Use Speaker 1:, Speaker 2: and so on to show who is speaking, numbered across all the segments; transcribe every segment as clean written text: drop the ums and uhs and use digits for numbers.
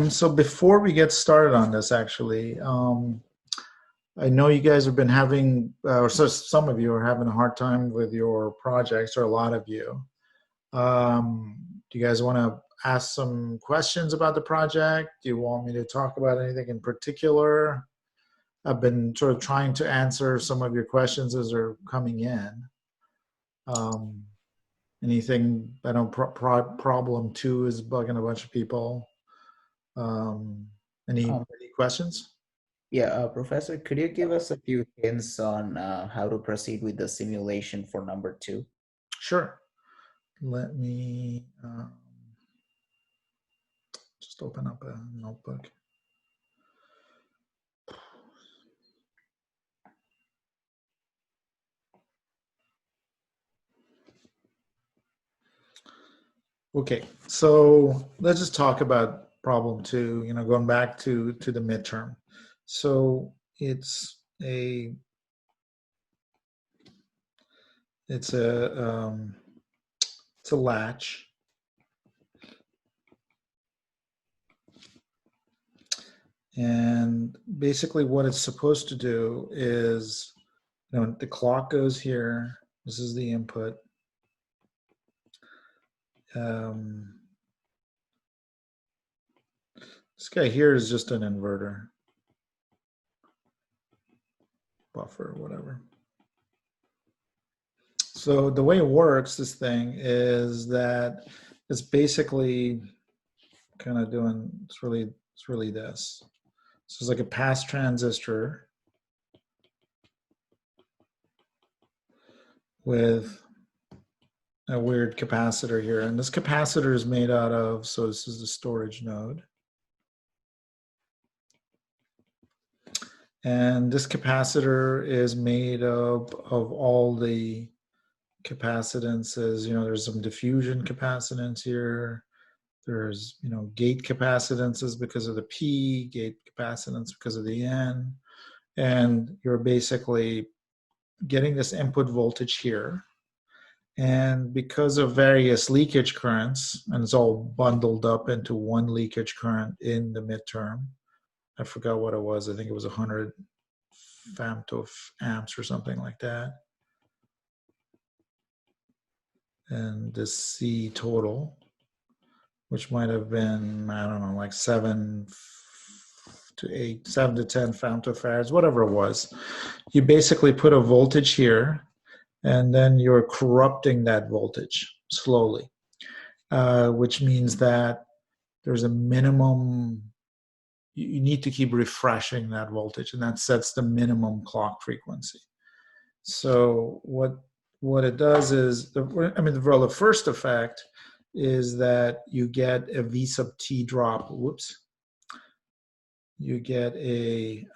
Speaker 1: So before we get started on this, actually, I know you guys have been having, or so some of you are having a hard time with your projects, or a lot of you. Do you guys want to ask some questions about the project? Do you want me to talk about anything in particular? I've been sort of trying to answer some of your questions as they're coming in. Um, Anything, I know problem two is bugging a bunch of people. Um,
Speaker 2: Um,
Speaker 1: any questions?
Speaker 2: yeah, Professor, could you give us a few hints on how to proceed with the simulation for number two?
Speaker 1: Sure. Let me just open up a notebook. Okay, so let's just talk about problem two, going back to the midterm. So it's a it's a it's a latch, and basically what it's supposed to do is, the clock goes here. This is the input. Um, this guy here is just an inverter, buffer, whatever. So the way it works, this thing, is that it's basically kind of doing, it's really this. So it's like a pass transistor with a weird capacitor here. And this capacitor is made out of, so this is the storage node. And this capacitor is made of all the capacitances. There's some diffusion capacitance here. There's, gate capacitances because of the P, gate capacitance because of the N. And you're basically getting this input voltage here. And because of various leakage currents, and it's all bundled up into one leakage current in the midterm. I forgot what it was. I think it was 100 femtoamps or something like that. And this C total, which might have been, I don't know, like 7 to 10 femtofarads, whatever it was. You basically put a voltage here, and then you're corrupting that voltage slowly, which means that there's a minimum, you need to keep refreshing that voltage, and that sets the minimum clock frequency. So what it does is, the first effect is that you get a V sub t drop. Whoops. You get a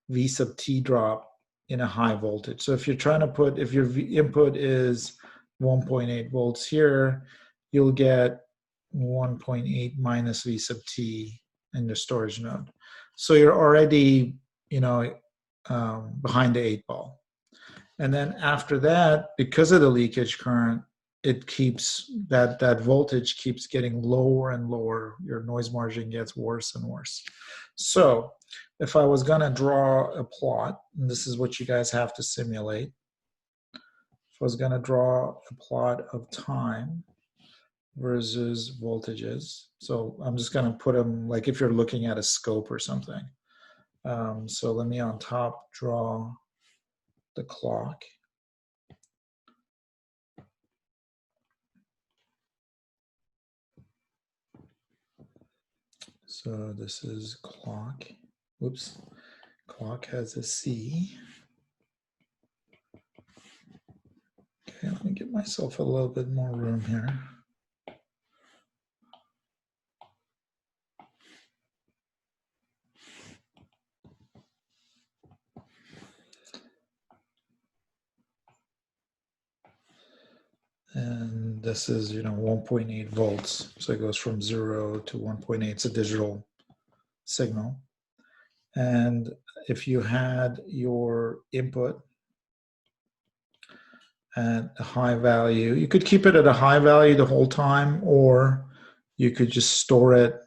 Speaker 1: V sub t drop in a high voltage. So if you're trying to put, if your input is 1.8 volts here, you'll get 1.8 minus V sub t in the storage node. So you're already, behind the 8 ball. And then after that, because of the leakage current, it keeps that voltage keeps getting lower and lower. Your noise margin gets worse and worse. So if I was going to draw a plot, and this is what you guys have to simulate, if I was going to draw a plot of time versus voltages, so I'm just going to put them like if you're looking at a scope or something. So let me on top draw the clock. So this is clock. Whoops. Clock has a C. Okay, let me give myself a little bit more room here. And this is, 1.8 volts. So it goes from 0 to 1.8. It's a digital signal. And if you had your input at a high value, you could keep it at a high value the whole time, or you could just store it.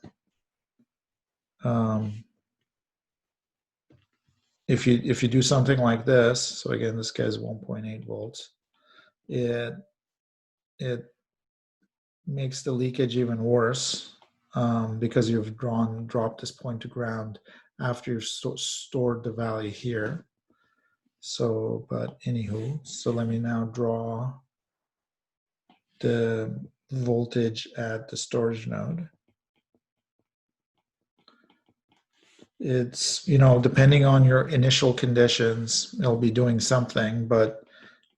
Speaker 1: If you do something like this, so again, this guy's 1.8 volts, it makes the leakage even worse because you've dropped this point to ground after you've stored the value here. So, but anywho, so let me now draw the voltage at the storage node. It's, depending on your initial conditions, it'll be doing something, but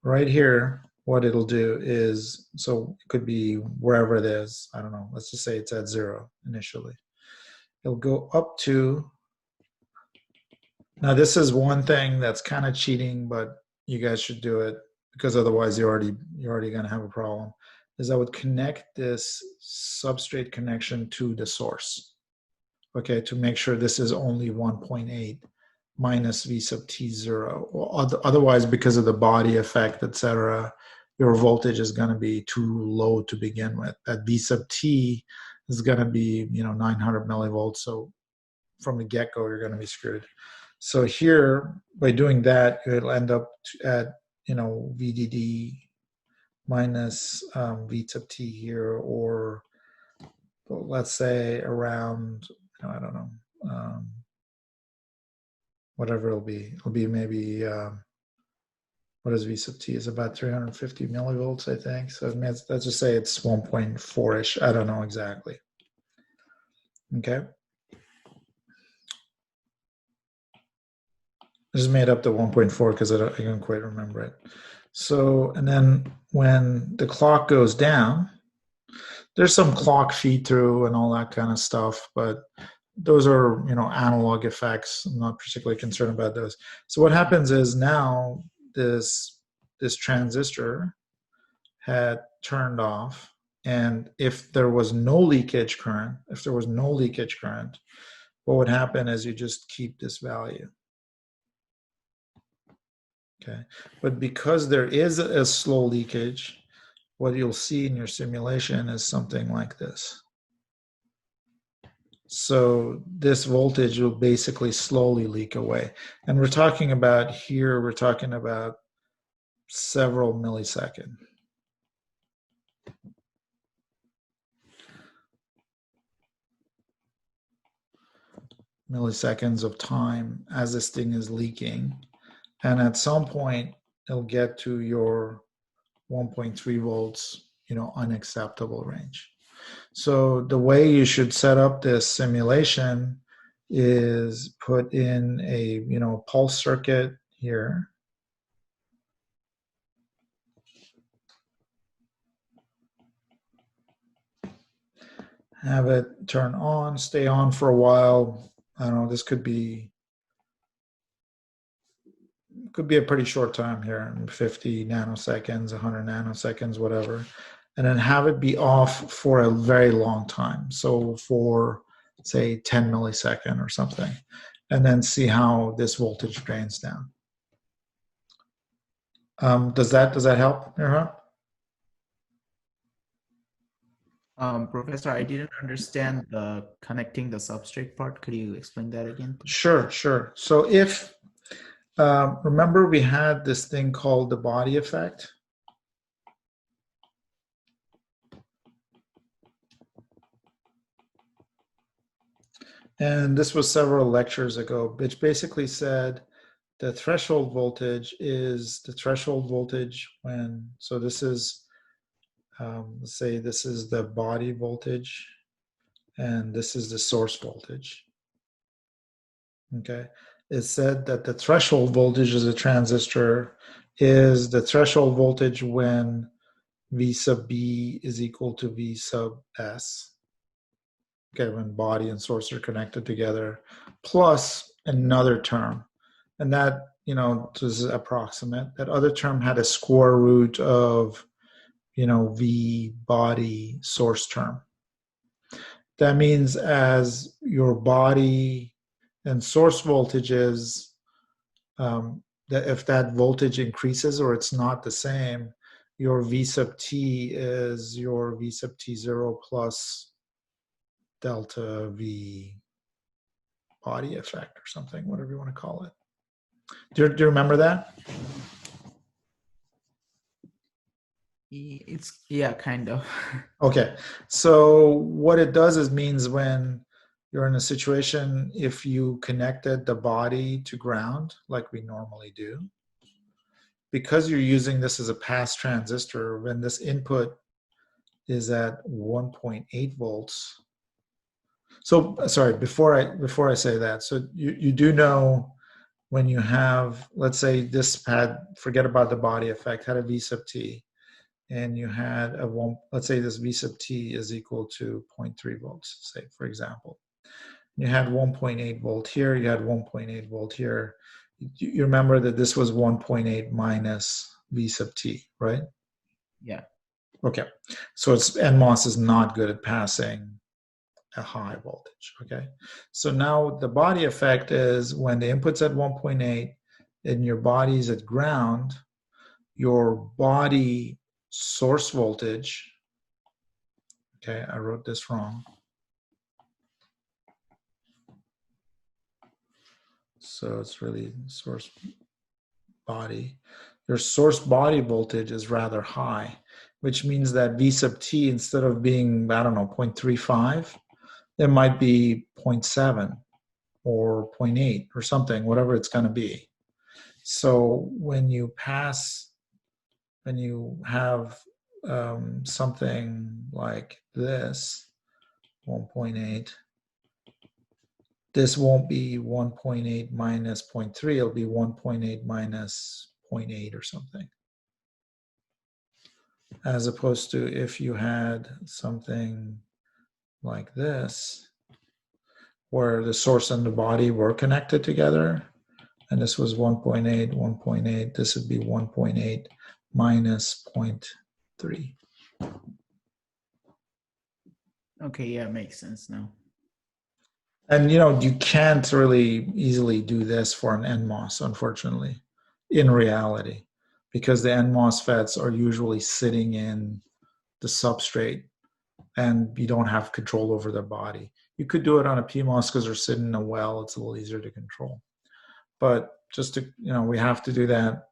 Speaker 1: right here, what it'll do is, so it could be wherever it is, I don't know, let's just say it's at 0 initially. It'll go up to, now this is one thing that's kind of cheating, but you guys should do it because otherwise you're already going to have a problem, is I would connect this substrate connection to the source. Okay, to make sure this is only 1.8 minus V sub T0. Otherwise, because of the body effect, etc., your voltage is going to be too low to begin with. That V sub T is going to be, 900 millivolts. So from the get-go, you're going to be screwed. So here, by doing that, you'll end up at, VDD minus V sub T here, or let's say around, I don't know, whatever it'll be. It'll be maybe, what is V sub T? Is about 350 millivolts, I think. So let's just say it's 1.4-ish. I don't know exactly. Okay. I just made up the 1.4 because I can't quite remember it. So, and then when the clock goes down, there's some clock feed through and all that kind of stuff, but those are, analog effects. I'm not particularly concerned about those. So what happens is now this transistor had turned off, and if there was no leakage current, what would happen is you just keep this value. Okay, but because there is a slow leakage, what you'll see in your simulation is something like this. So this voltage will basically slowly leak away. And we're talking about several milliseconds. Milliseconds of time as this thing is leaking. And at some point, it'll get to your 1.3 volts, unacceptable range. So the way you should set up this simulation is put in a, pulse circuit here. Have it turn on, stay on for a while. I don't know, this could be a pretty short time here, 50 nanoseconds, 100 nanoseconds, whatever. And then have it be off for a very long time. So for, say, 10 millisecond or something. And then see how this voltage drains down. Does that help, Nirhan?
Speaker 2: Professor, I didn't understand the connecting the substrate part. Could you explain that again, please?
Speaker 1: Sure. So if, remember we had this thing called the body effect? And this was several lectures ago, which basically said the threshold voltage is the threshold voltage when, so this is, let's say this is the body voltage and this is the source voltage. Okay. It said that the threshold voltage of a transistor is the threshold voltage when V sub B is equal to V sub S. Okay, when body and source are connected together, plus another term. And that, this is approximate. That other term had a square root of, V body source term. That means as your body and source voltages, that if that voltage increases or it's not the same, your V sub T is your V sub T0 plus delta V body effect or something, whatever you want to call it. Do you remember that?
Speaker 2: It's, yeah, kind of.
Speaker 1: Okay. So what it does is means when you're in a situation, if you connected the body to ground like we normally do, because you're using this as a pass transistor, when this input is at 1.8 volts. So sorry, before I say that, so you do know when you have, let's say this had, forget about the body effect, had a V sub t, and you had a one, let's say this V sub t is equal to 0.3 volts, say for example. You had 1.8 volt here, you had 1.8 volt here. You remember that this was 1.8 minus V sub t, right?
Speaker 2: Yeah.
Speaker 1: Okay, so it's NMOS is not good at passing a high voltage. Okay, so now the body effect is when the input's at 1.8 and your body's at ground, your body source voltage, okay, I wrote this wrong. So it's really source body. Your source body voltage is rather high, which means that V sub t, instead of being, I don't know, 0.35, it might be 0.7 or 0.8 or something, whatever it's going to be. So when you pass, when you have something like this, 1.8, this won't be 1.8 minus 0.3, it'll be 1.8 minus 0.8 or something. As opposed to if you had something like this, where the source and the body were connected together, and this was 1.8, 1.8, this would be 1.8 minus 0.3.
Speaker 2: Okay, yeah, makes sense now.
Speaker 1: And you know, you can't really easily do this for an NMOS, unfortunately, in reality, because the NMOSFETs are usually sitting in the substrate and you don't have control over their body. You could do it on a PMOS because they're sitting in a well, it's a little easier to control. But just to, you know, we have to do that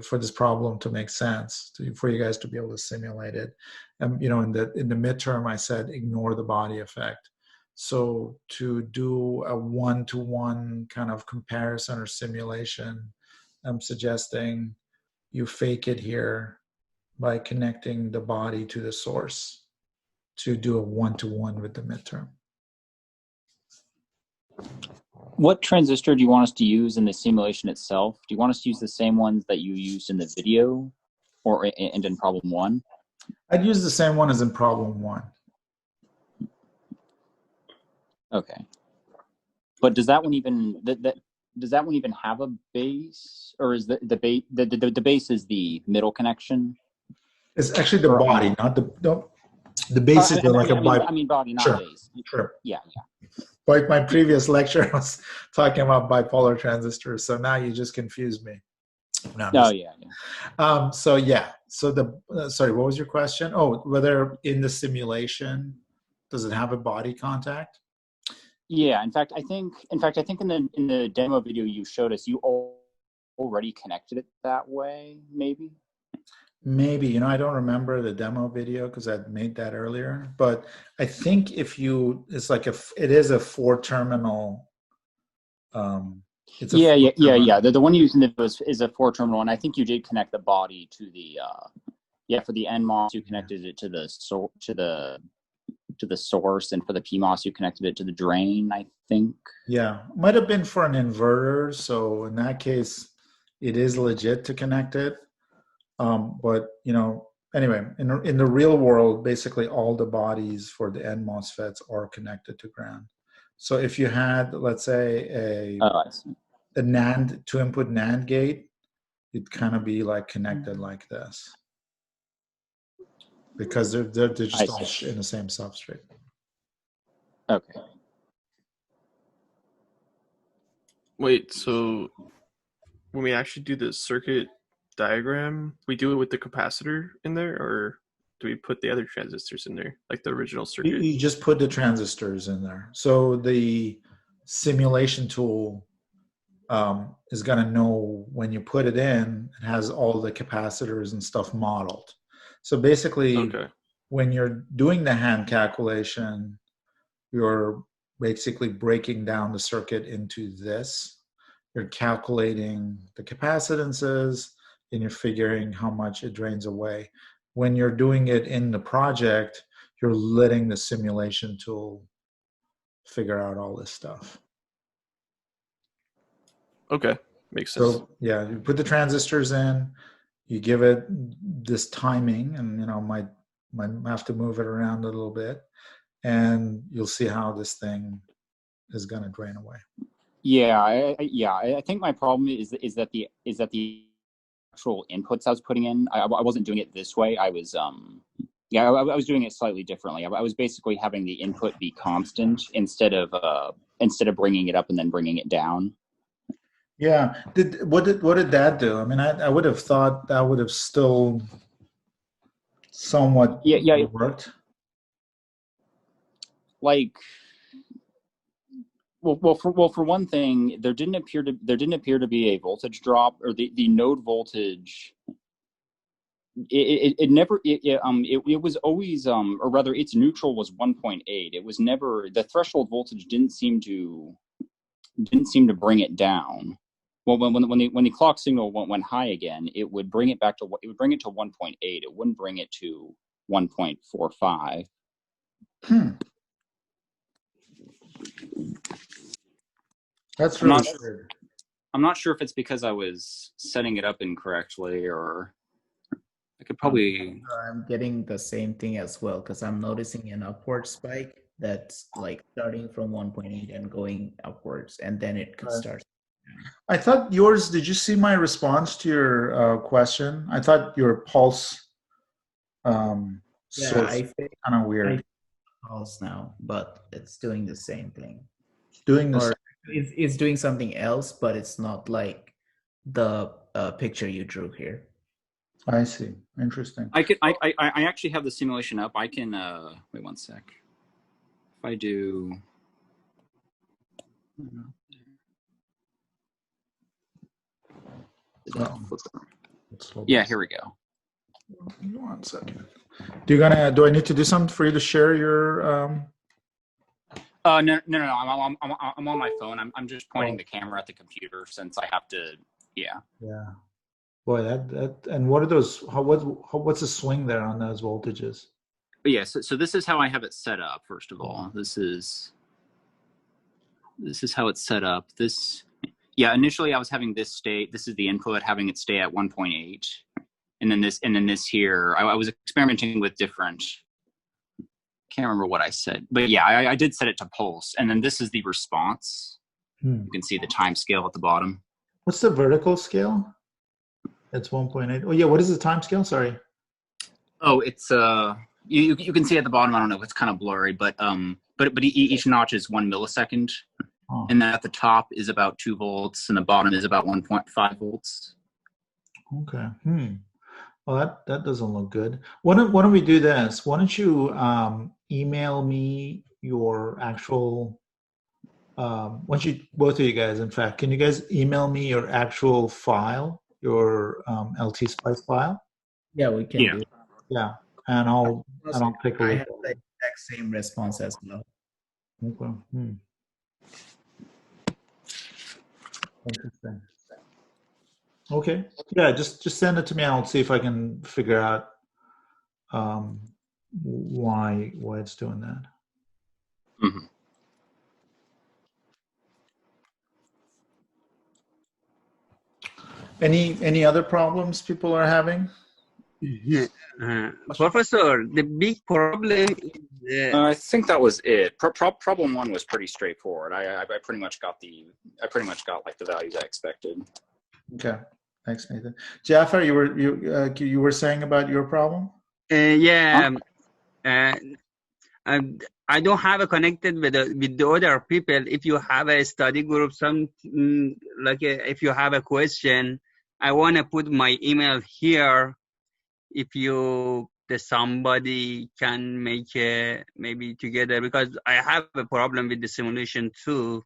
Speaker 1: for this problem to make sense, for you guys to be able to simulate it. And you know, in the midterm, I said ignore the body effect. So to do a one-to-one kind of comparison or simulation, I'm suggesting you fake it here by connecting the body to the source to do a one-to-one with the midterm.
Speaker 3: What transistor do you want us to use in the simulation itself? Do you want us to use the same ones that you used in the video or and in problem one?
Speaker 1: I'd use the same one as in problem one.
Speaker 3: Okay. But does that one even does that one even have a base, or is the base is the middle connection?
Speaker 1: It's actually the body, not the base is like a
Speaker 3: I mean body, not
Speaker 1: sure,
Speaker 3: base.
Speaker 1: Sure.
Speaker 3: Yeah.
Speaker 1: Like my previous lecture, I was talking about bipolar transistors, so now you just confused me. No,
Speaker 3: yeah.
Speaker 1: So yeah. So sorry, what was your question? Oh, whether in the simulation does it have a body contact?
Speaker 3: Yeah. In fact, I think in the demo video you showed us, you already connected it that way, maybe.
Speaker 1: Maybe, you know, I don't remember the demo video because I'd made that earlier, but I think if you, it's like it is a 4-terminal.
Speaker 3: Yeah. The one using it is a 4-terminal, and I think you did connect the body to the for the NMOS you connected it to the source, and for the PMOS you connected it to the drain, I think.
Speaker 1: Yeah, might have been for an inverter, so in that case, it is legit to connect it. But you know, anyway, in the real world, basically all the bodies for the N MOSFETs are connected to ground. So if you had, let's say, a NAND 2-input NAND gate, it'd kind of be like connected like this, because they're just all in the same substrate.
Speaker 3: Okay.
Speaker 4: Wait, so when we actually do the circuit diagram, we do it with the capacitor in there, or do we put the other transistors in there, like the original
Speaker 1: You,
Speaker 4: circuit?
Speaker 1: you just put the transistors in there. So the simulation tool is going to know when you put it in, it has all the capacitors and stuff modeled. So basically,
Speaker 4: Okay.
Speaker 1: when you're doing the hand calculation, you're basically breaking down the circuit into this. You're calculating the capacitances and you're figuring how much it drains away. When you're doing it in the project, you're letting the simulation tool figure out all this stuff.
Speaker 4: Okay. Makes sense.
Speaker 1: So yeah, you put the transistors in, you give it this timing, and might have to move it around a little bit, and you'll see how this thing is going to drain away.
Speaker 3: Yeah, I think my problem is that the actual inputs I was putting in, I wasn't doing it this way. I was I was doing it slightly differently. I was basically having the input be constant instead of bringing it up and then bringing it down.
Speaker 1: Yeah. What did that do? I mean, I would have thought that would have still somewhat worked.
Speaker 3: Like, well, for one thing, there didn't appear to be a voltage drop, or the node voltage. It was always, or rather, its neutral was 1.8. It was never, the threshold voltage didn't seem to bring it down. Well, when the clock signal went high again, it would bring it to 1.8. It wouldn't bring it to 1.45.
Speaker 1: That's really weird.
Speaker 3: I'm not sure if it's because I was setting it up incorrectly, or I could probably.
Speaker 2: I'm getting the same thing as well, because I'm noticing an upward spike that's like starting from 1.8 and going upwards, and then it starts.
Speaker 1: I thought yours, did you see my response to your question? I thought your pulse source
Speaker 2: I think
Speaker 1: kind of weird.
Speaker 2: pulse now, but it's doing the same thing.
Speaker 1: Doing this.
Speaker 2: Or it's doing something else, but it's not like the picture you drew here.
Speaker 1: I see. Interesting.
Speaker 3: I actually have the simulation up. I can wait one sec. If I do. Yeah, here we go.
Speaker 1: 1 second. Do I need to do something for you to share your?
Speaker 3: No. I'm on my phone. I'm just pointing the camera at the computer since I have to. Yeah.
Speaker 1: Yeah. Boy, that and what are those? What's the swing there on those voltages?
Speaker 3: But yeah. So this is how I have it set up. First of all, this is how it's set up. Initially I was having this stay. This is the input, having it stay at 1.8, and then this here. I was experimenting with different. Can't remember what I said, but yeah, I did set it to pulse, and then this is the response. You can see the time scale at the bottom.
Speaker 1: What's the vertical scale? It's 1.8. Oh yeah, what is the time scale? Sorry.
Speaker 3: Oh, it's you can see at the bottom. I don't know. It's kind of blurry, but each notch is 1 millisecond. Oh. And at the top is about 2 volts, and the bottom is about 1.5 volts.
Speaker 1: Okay. Well, that doesn't look good. Why don't we do this? Why don't you email me your actual? Why don't you, both of you guys, in fact, can you guys email me your actual file, your LT Spice file?
Speaker 2: Yeah, we can. Do.
Speaker 1: Yeah, and I'll pick a look.
Speaker 2: I have the exact same response as well.
Speaker 1: Okay. Interesting. Okay. Yeah, just send it to me. I'll see if I can figure out why it's doing that.
Speaker 3: Mm-hmm.
Speaker 1: Any other problems people are having?
Speaker 5: Professor, the big problem is
Speaker 3: I think that was it. Problem 1 was pretty straightforward. I pretty much got like the values I expected.
Speaker 1: Okay, thanks, Nathan. Jafar, you were saying about your problem?
Speaker 5: I don't have a connected with the other people. If you have a study group, if you have a question, I want to put my email here. If you the somebody can make maybe together, because I have a problem with the simulation too.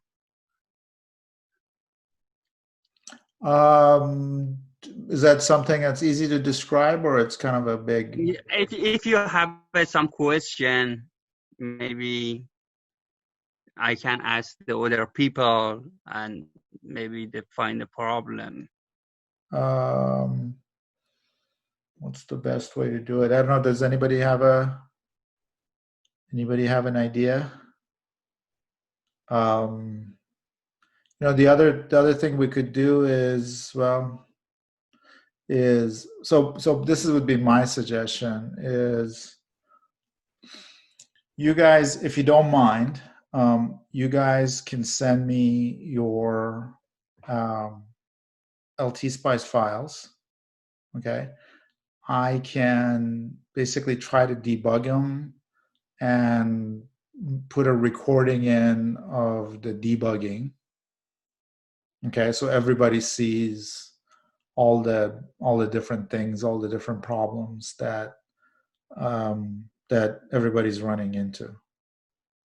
Speaker 1: Is that something that's easy to describe, or it's kind of a big?
Speaker 5: If you have some question, maybe I can ask the other people and maybe they find the problem.
Speaker 1: What's the best way to do it? I don't know. Does anybody have an idea? The other thing we could do is, well, so this would be my suggestion is, you guys, if you don't mind, you guys can send me your LT Spice files. Okay, I can basically try to debug them and put a recording in of the debugging. Okay, so everybody sees all the different things, all the different problems that that everybody's running into.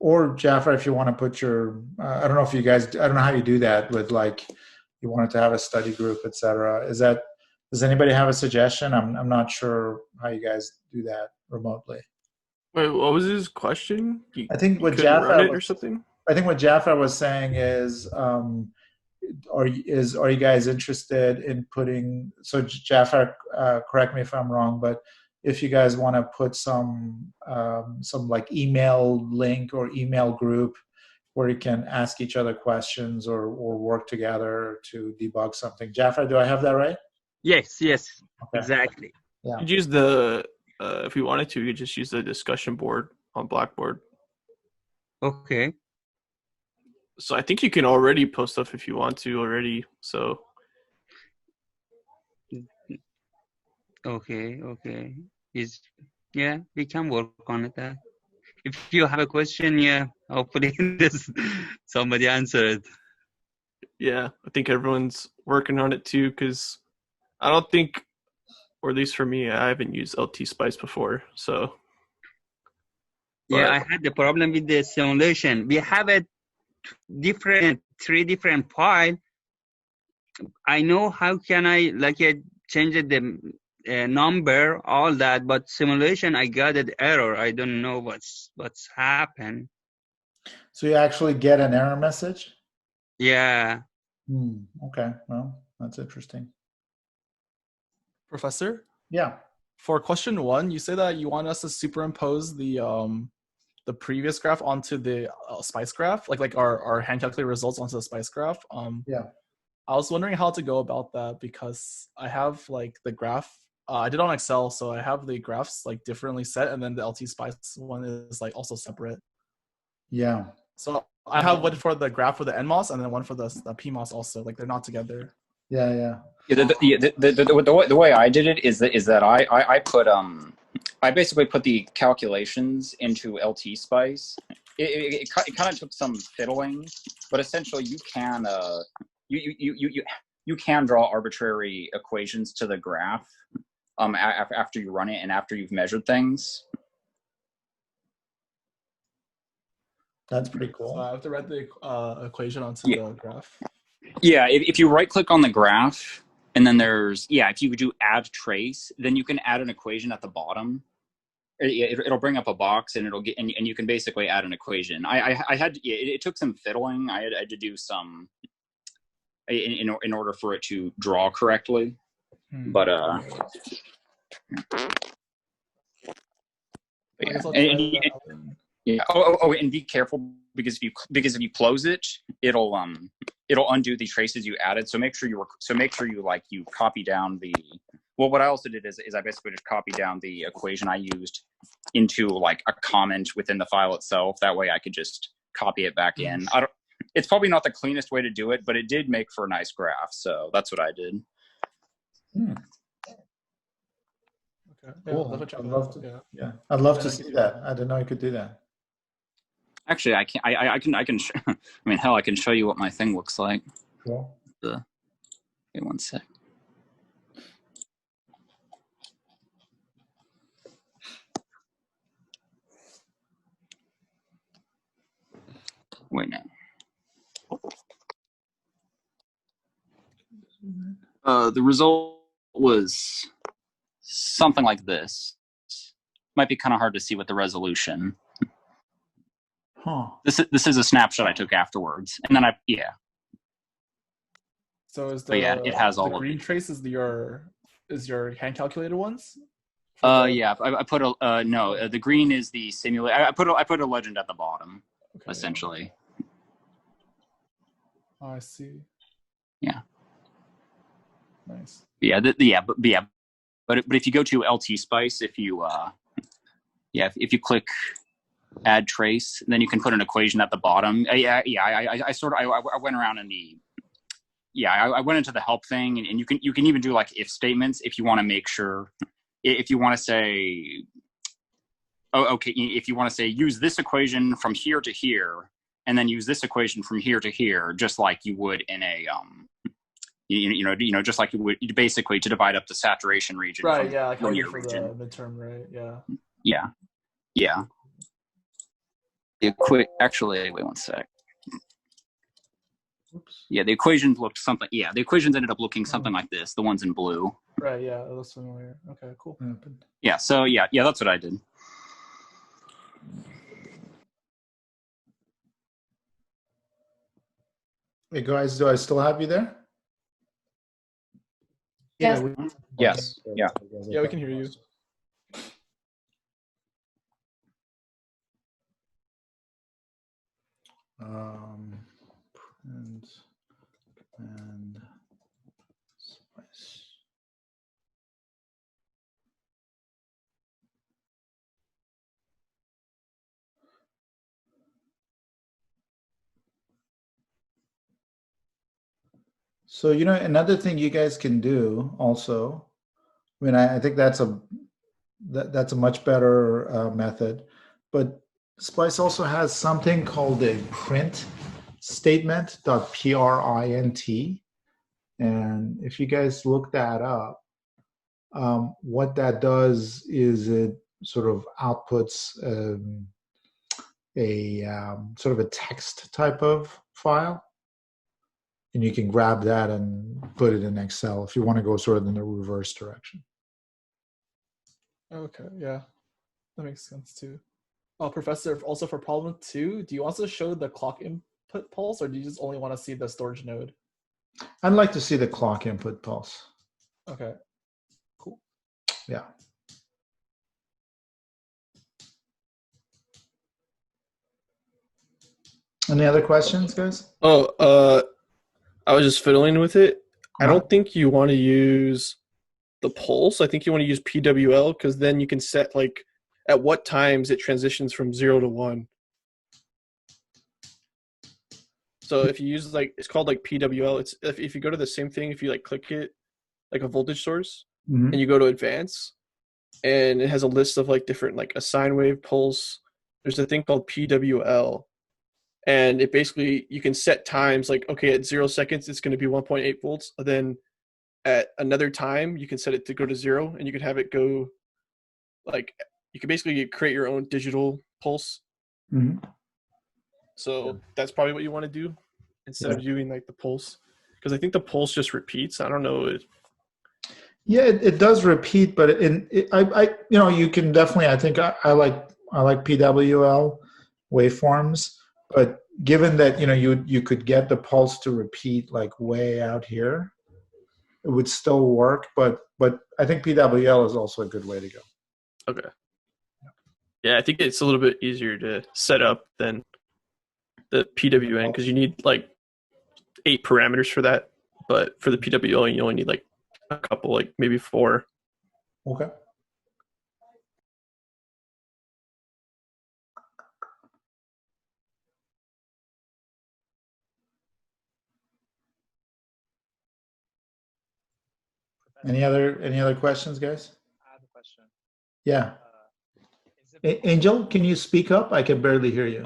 Speaker 1: Or Jafar, if you want to put your, I don't know if you guys, I don't know how you do that with, like, you wanted to have a study group, etc. Does anybody have a suggestion? I'm not sure how you guys do that remotely.
Speaker 4: Wait, what was his question?
Speaker 1: I think what
Speaker 4: couldn't run
Speaker 1: Jafar
Speaker 4: it or something?
Speaker 1: I think what Jafar was saying is, are you guys interested in putting? So Jafar, correct me if I'm wrong, but if you guys want to put some like email link or email group where you can ask each other questions or work together to debug something. Jafar, do I have that right?
Speaker 5: Yes,
Speaker 1: Okay.
Speaker 5: exactly.
Speaker 1: Yeah.
Speaker 4: You could use the if you wanted to, you could just use the discussion board on Blackboard.
Speaker 5: Okay.
Speaker 4: So I think you can already post stuff if you want to already. So
Speaker 5: Okay. We can work on it. If you have a question, hopefully somebody answer it.
Speaker 4: yeah, I think everyone's working on it too, because I don't think, or at least for me, I haven't used LT Spice before. So
Speaker 5: Yeah,
Speaker 4: but-
Speaker 5: I had the problem with the simulation. We have three different file. I know how can I change the number, all that, but simulation I got an error. I don't know what's happened.
Speaker 1: So you actually get an error message?
Speaker 5: Yeah.
Speaker 1: Okay, well, that's interesting.
Speaker 6: Professor,
Speaker 1: Yeah.
Speaker 6: for question 1, you say that you want us to superimpose the previous graph onto the Spice graph, like our hand calculated results onto the Spice graph.
Speaker 1: Yeah.
Speaker 6: I was wondering how to go about that, because I have like the graph. I did on Excel, so I have the graphs like differently set, and then the LT Spice one is like also separate.
Speaker 1: Yeah.
Speaker 6: So I have one for the graph for the NMOS, and then one for the PMOS also. Like they're not together.
Speaker 1: Yeah.
Speaker 3: The way I did it is that I put I basically put the calculations into LT Spice. It kind of took some fiddling, but essentially you can you can draw arbitrary equations to the graph after you run it and after you've measured things.
Speaker 1: That's pretty cool.
Speaker 6: So I have to write the equation onto the graph.
Speaker 3: Yeah, if you right click on the graph, and then if you do add trace, then you can add an equation at the bottom. It'll bring up a box, and it'll get and you can basically add an equation. I had it took some fiddling. I had to do some in order for it to draw correctly, but
Speaker 6: I guess I'll try that out then.
Speaker 3: yeah. Oh, and be careful, because if you close it, it'll undo the traces you added. So make sure you copy down the. Well, what I also did is I basically just copied down the equation I used into like a comment within the file itself. That way I could just copy it back in. It's probably not the cleanest way to do it, but it did make for a nice graph. So that's what I did.
Speaker 6: Okay.
Speaker 1: Cool.
Speaker 6: That's what
Speaker 1: I'd love to.
Speaker 6: yeah.
Speaker 1: Yeah, I'd love to see that. I didn't know you could do that.
Speaker 3: Actually, I can. I can. I mean, hell, I can show you what my thing looks like.
Speaker 1: Cool.
Speaker 3: Wait one sec. Wait, no. The result was something like this. Might be kind of hard to see with the resolution.
Speaker 1: Huh.
Speaker 3: This is a snapshot I took afterwards, and then
Speaker 6: So is
Speaker 3: But yeah, it has all
Speaker 6: the
Speaker 3: of
Speaker 6: green
Speaker 3: it.
Speaker 6: trace is your hand calculated ones? For the-
Speaker 3: Yeah, I put a no. The green is the simulate. I put a legend at the bottom,
Speaker 6: Okay.
Speaker 3: essentially.
Speaker 6: Oh, I see.
Speaker 3: Yeah.
Speaker 6: Nice.
Speaker 3: But if you go to LT Spice, if you click add trace, then you can put an equation at the bottom. I went around in the I went into the help thing, and you can even do like if statements if you want to make sure, if you want to say, if you want to say use this equation from here to here, and then use this equation from here to here, just like you would in a just like you would basically to divide up the saturation region.
Speaker 6: Right,
Speaker 3: from
Speaker 6: yeah, like how you
Speaker 3: linear
Speaker 6: do for
Speaker 3: region.
Speaker 6: the midterm, right? Yeah.
Speaker 3: Yeah. Actually, wait one sec.
Speaker 1: Oops.
Speaker 3: Yeah, the equations looked something. Yeah, the equations ended up looking something like this. The ones in blue.
Speaker 6: Right, yeah, that looks familiar. Okay, cool.
Speaker 1: Happened.
Speaker 3: Yeah. So yeah, that's what I did.
Speaker 1: Hey guys, do I still have you there?
Speaker 7: Yes.
Speaker 3: Yes. Yeah.
Speaker 6: Yeah, we can hear you.
Speaker 1: And spice. So, another thing you guys can do also, I mean, I think that's a much better method, but Spice also has something called a print statement, .print. And if you guys look that up, what that does is it sort of outputs sort of a text type of file. And you can grab that and put it in Excel if you want to go sort of in the reverse direction.
Speaker 6: Okay, yeah. That makes sense too. Oh, Professor, also for problem 2, do you also show the clock input pulse, or do you just only want to see the storage node?
Speaker 1: I'd like to see the clock input pulse.
Speaker 6: Okay, cool.
Speaker 1: Yeah. Any other questions, guys?
Speaker 4: I was just fiddling with it. I
Speaker 1: Uh-huh.
Speaker 4: don't think you want to use the pulse. I think you want to use PWL because then you can set like at what times it transitions from 0 to 1. So if you use it's called like PWL. It's if you go to the same thing, if you like click it like a voltage source
Speaker 1: Mhm.
Speaker 4: and you go to advanced, and it has a list of like different like a sine wave, pulse. There's a thing called PWL. And it basically, you can set times like, okay, at 0 seconds, it's going to be 1.8 volts. Then at another time, you can set it to go to 0 and you can have it go you can basically create your own digital pulse.
Speaker 1: Mhm.
Speaker 4: So that's probably what you want to do instead of doing like the pulse. Because I think the pulse just repeats. I don't know.
Speaker 1: Yeah, it does repeat, but you can definitely. I think I like PWL waveforms, but given that you could get the pulse to repeat like way out here, it would still work. But I think PWL is also a good way to go.
Speaker 4: Okay. Yeah, I think it's a little bit easier to set up than the PWN because you need like 8 parameters for that. But for the PWL, you only need like a couple, like maybe 4.
Speaker 1: Okay. Any other questions, guys?
Speaker 8: I have a question.
Speaker 1: Yeah.
Speaker 8: Is it
Speaker 1: Angel, can you speak up? I can barely hear you.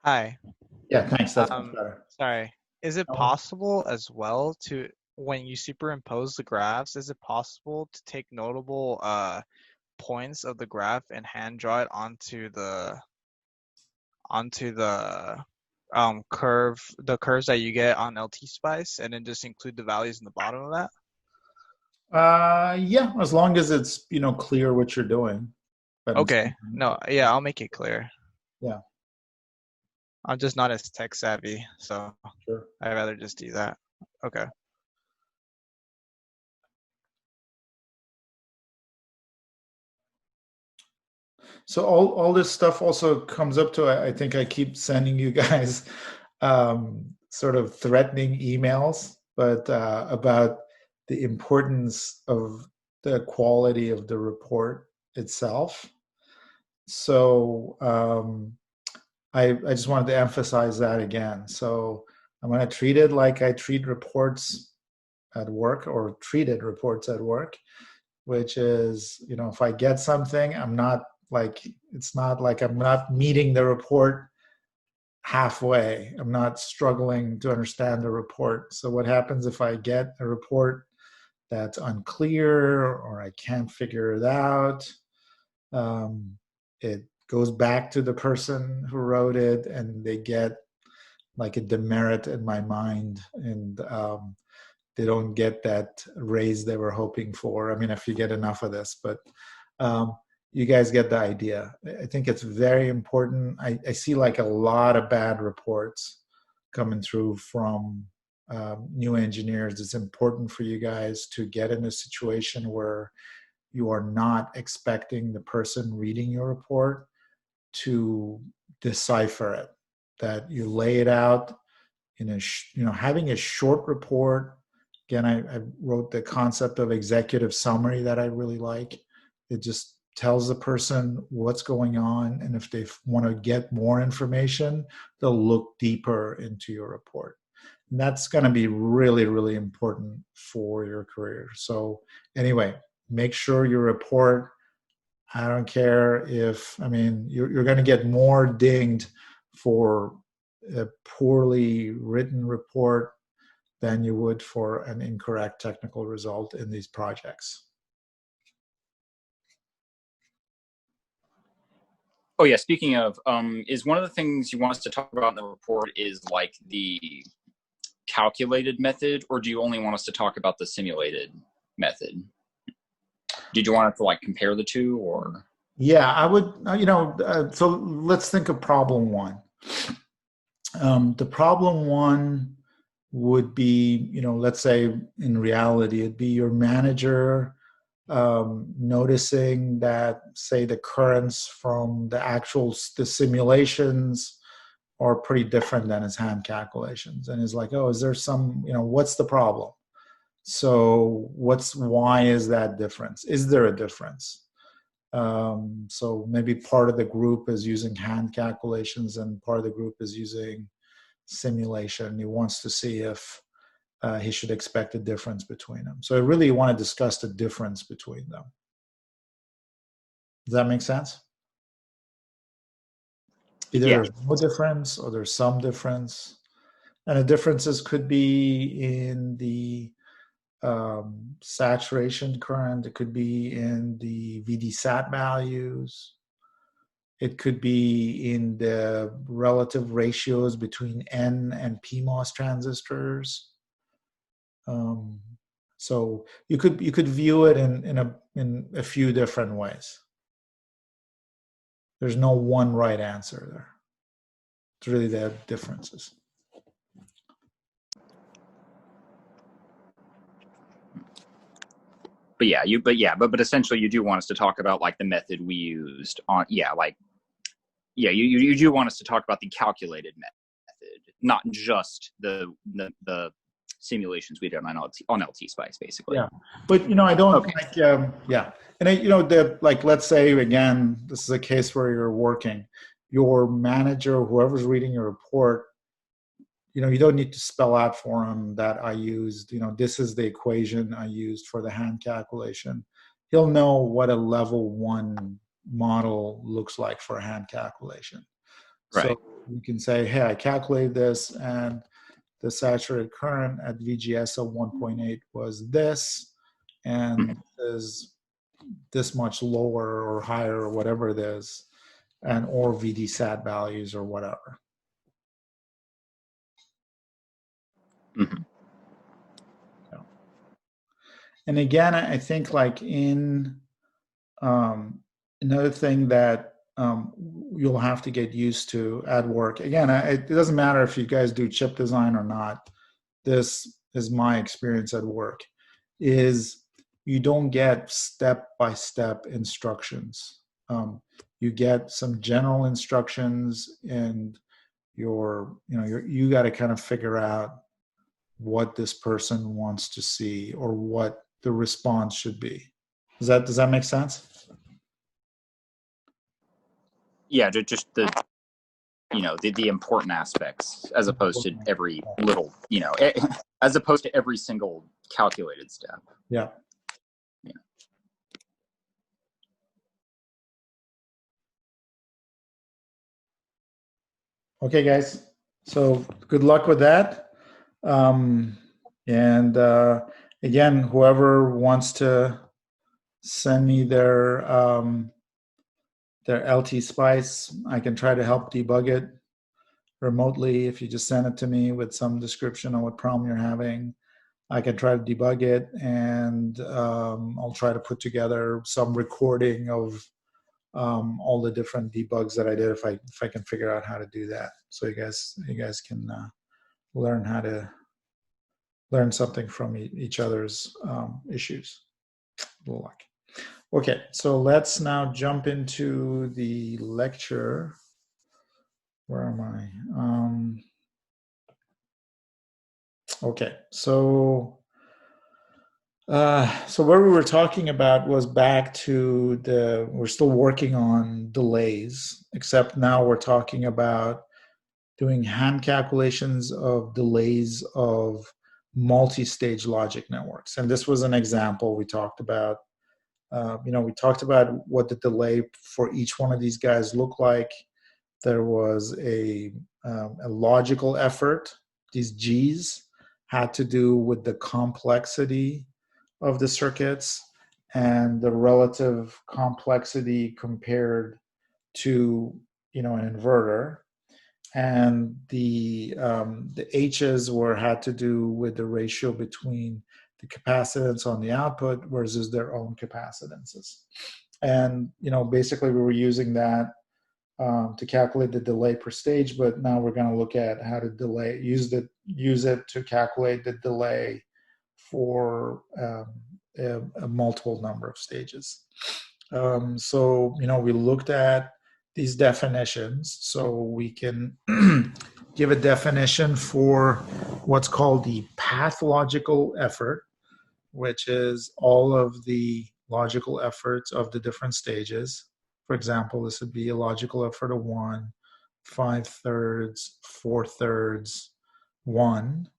Speaker 8: Hi.
Speaker 1: Yeah, thanks. That's much better.
Speaker 8: Sorry. Is it possible as well to, when you superimpose the graphs, is it possible to take notable points of the graph and hand draw it onto the the curves that you get on LT Spice, and then just include the values in the bottom of that?
Speaker 1: Yeah, as long as it's clear what you're doing. But
Speaker 8: Okay. No, yeah, I'll make it clear.
Speaker 1: Yeah.
Speaker 8: I'm just not as tech savvy, so
Speaker 1: Sure.
Speaker 8: I'd rather just do that. Okay.
Speaker 1: So all this stuff also comes up to, I think I keep sending you guys sort of threatening emails, but about the importance of the quality of the report itself. So I just wanted to emphasize that again. So I'm going to treat it like I treat reports at work, or treated reports at work, which is, if I get something, it's not like I'm not meeting the report halfway. I'm not struggling to understand the report. So what happens if I get a report that's unclear or I can't figure it out? It goes back to the person who wrote it, and they get like a demerit in my mind, and they don't get that raise they were hoping for. I mean, if you get enough of this, but you guys get the idea. I think it's very important. I see like a lot of bad reports coming through from new engineers. It's important for you guys to get in a situation where you are not expecting the person reading your report to decipher it, that you lay it out in having a short report. Again, I wrote the concept of executive summary that I really like. It just tells the person what's going on, and if they want to get more information, they'll look deeper into your report. And that's going to be really, really important for your career. So anyway, make sure your report, I don't care if, you're going to get more dinged for a poorly written report than you would for an incorrect technical result in these projects.
Speaker 3: Oh yeah, speaking of, is one of the things you want us to talk about in the report is like the calculated method, or do you only want us to talk about the simulated method? Did you want us to like compare the two, or?
Speaker 1: Yeah, I would, so let's think of problem one. The problem one would be, let's say in reality, it'd be your manager noticing that, say, the currents from the simulations are pretty different than his hand calculations, and is like, oh, is there some, what's the problem? So why is that difference? Is there a difference? So maybe part of the group is using hand calculations and part of the group is using simulation. He wants to see if he should expect a difference between them. So I really want to discuss the difference between them. Does that make sense? Either there's no difference or there's some difference. And the differences could be in the saturation current. It could be in the VDSAT values. It could be in the relative ratios between N and PMOS transistors. So you could view it in a few different ways. There's no one right answer there. It's really the differences.
Speaker 3: But essentially you do want us to talk about like the method we used on, you do want us to talk about the calculated method, not just the simulations we did on LT Spice, basically.
Speaker 1: Yeah, but I don't and let's say again, this is a case where you're working, your manager, whoever's reading your report, you don't need to spell out for him that I used, this is the equation I used for the hand calculation. He'll know what a level 1 model looks like for a hand calculation.
Speaker 3: Right.
Speaker 1: So you can say, hey, I calculated this, and the saturated current at VGS of 1.8 was this, and is this much lower or higher or whatever it is, or VDSAT values or whatever.
Speaker 3: Mhm.
Speaker 1: And again, I think like in another thing that you'll have to get used to at work. Again, it doesn't matter if you guys do chip design or not. This is my experience at work. Is you don't get step-by-step instructions. You get some general instructions, and you got to kind of figure out what this person wants to see or what the response should be. Does that make sense?
Speaker 3: Yeah, just the the important aspects as opposed to every little as opposed to every single calculated step.
Speaker 1: Yeah. Okay, guys. So good luck with that. And again, whoever wants to send me their LT Spice, I can try to help debug it remotely. If you just send it to me with some description on what problem you're having, I can try to debug it, and I'll try to put together some recording of all the different debugs that I did if I can figure out how to do that. So you guys can learn something from each other's issues. Good luck. Okay, so let's now jump into the lecture. Where am I? Okay, so what we were talking about was back to we're still working on delays, except now we're talking about doing hand calculations of delays of multi-stage logic networks. And this was an example we talked about. We talked about what the delay for each one of these guys looked like. There was a logical effort. These G's had to do with the complexity of the circuits and the relative complexity compared to an inverter. And the H's had to do with the ratio between the capacitance on the output versus their own capacitances. And basically we were using that to calculate the delay per stage, but now we're going to look at how to use it to calculate the delay for a multiple number of stages. So we looked at these definitions, so we can give a definition for what's called the pathological effort, which is all of the logical efforts of the different stages. For example, this would be a logical effort of 1, 5/3, 4/3, 1.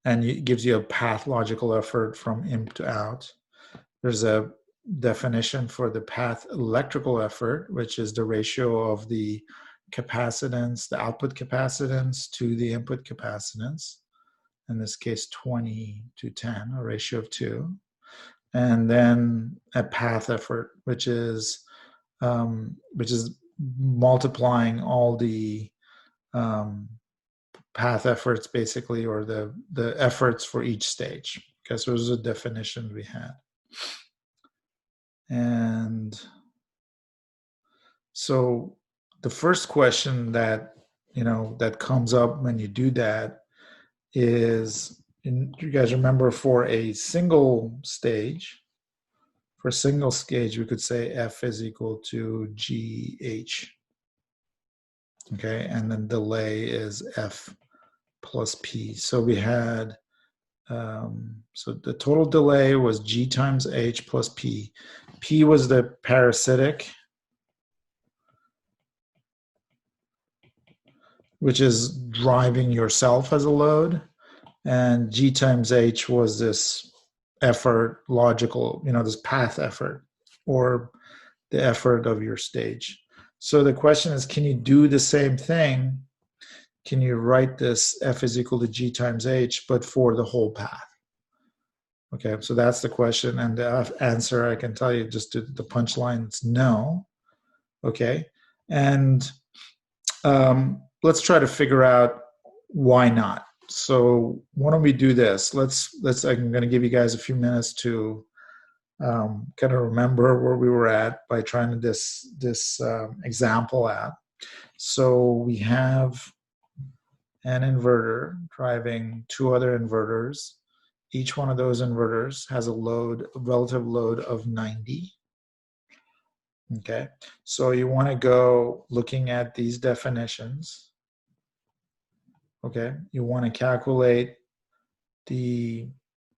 Speaker 1: And it gives you a path logical effort from in to out. There's a definition for the path electrical effort, which is the ratio of the capacitance, the output capacitance to the input capacitance. In this case, 20:10, a ratio of 2. And then a path effort, which is multiplying all the path efforts, basically, or the efforts for each stage, because there was a definition we had. And so the first question that that comes up when you do that is, you guys remember, for a single stage, we could say F is equal to GH. Okay, and then delay is F plus P. So we had, so the total delay was G times H plus P. P was the parasitic, which is driving yourself as a load. And G times H was this effort, logical, this path effort, or the effort of your stage. So the question is, can you do the same thing? Can you write this F is equal to G times H, but for the whole path? Okay, so that's the question. And the answer, I can tell you just to the punchline, it's no. Okay, and let's try to figure out why not. So why don't we do this? I'm going to give you guys a few minutes to kind of remember where we were at by trying to this example at. So we have an inverter driving two other inverters. Each one of those inverters has a relative load of 90. Okay, so you want to go looking at these definitions. Okay, you want to calculate the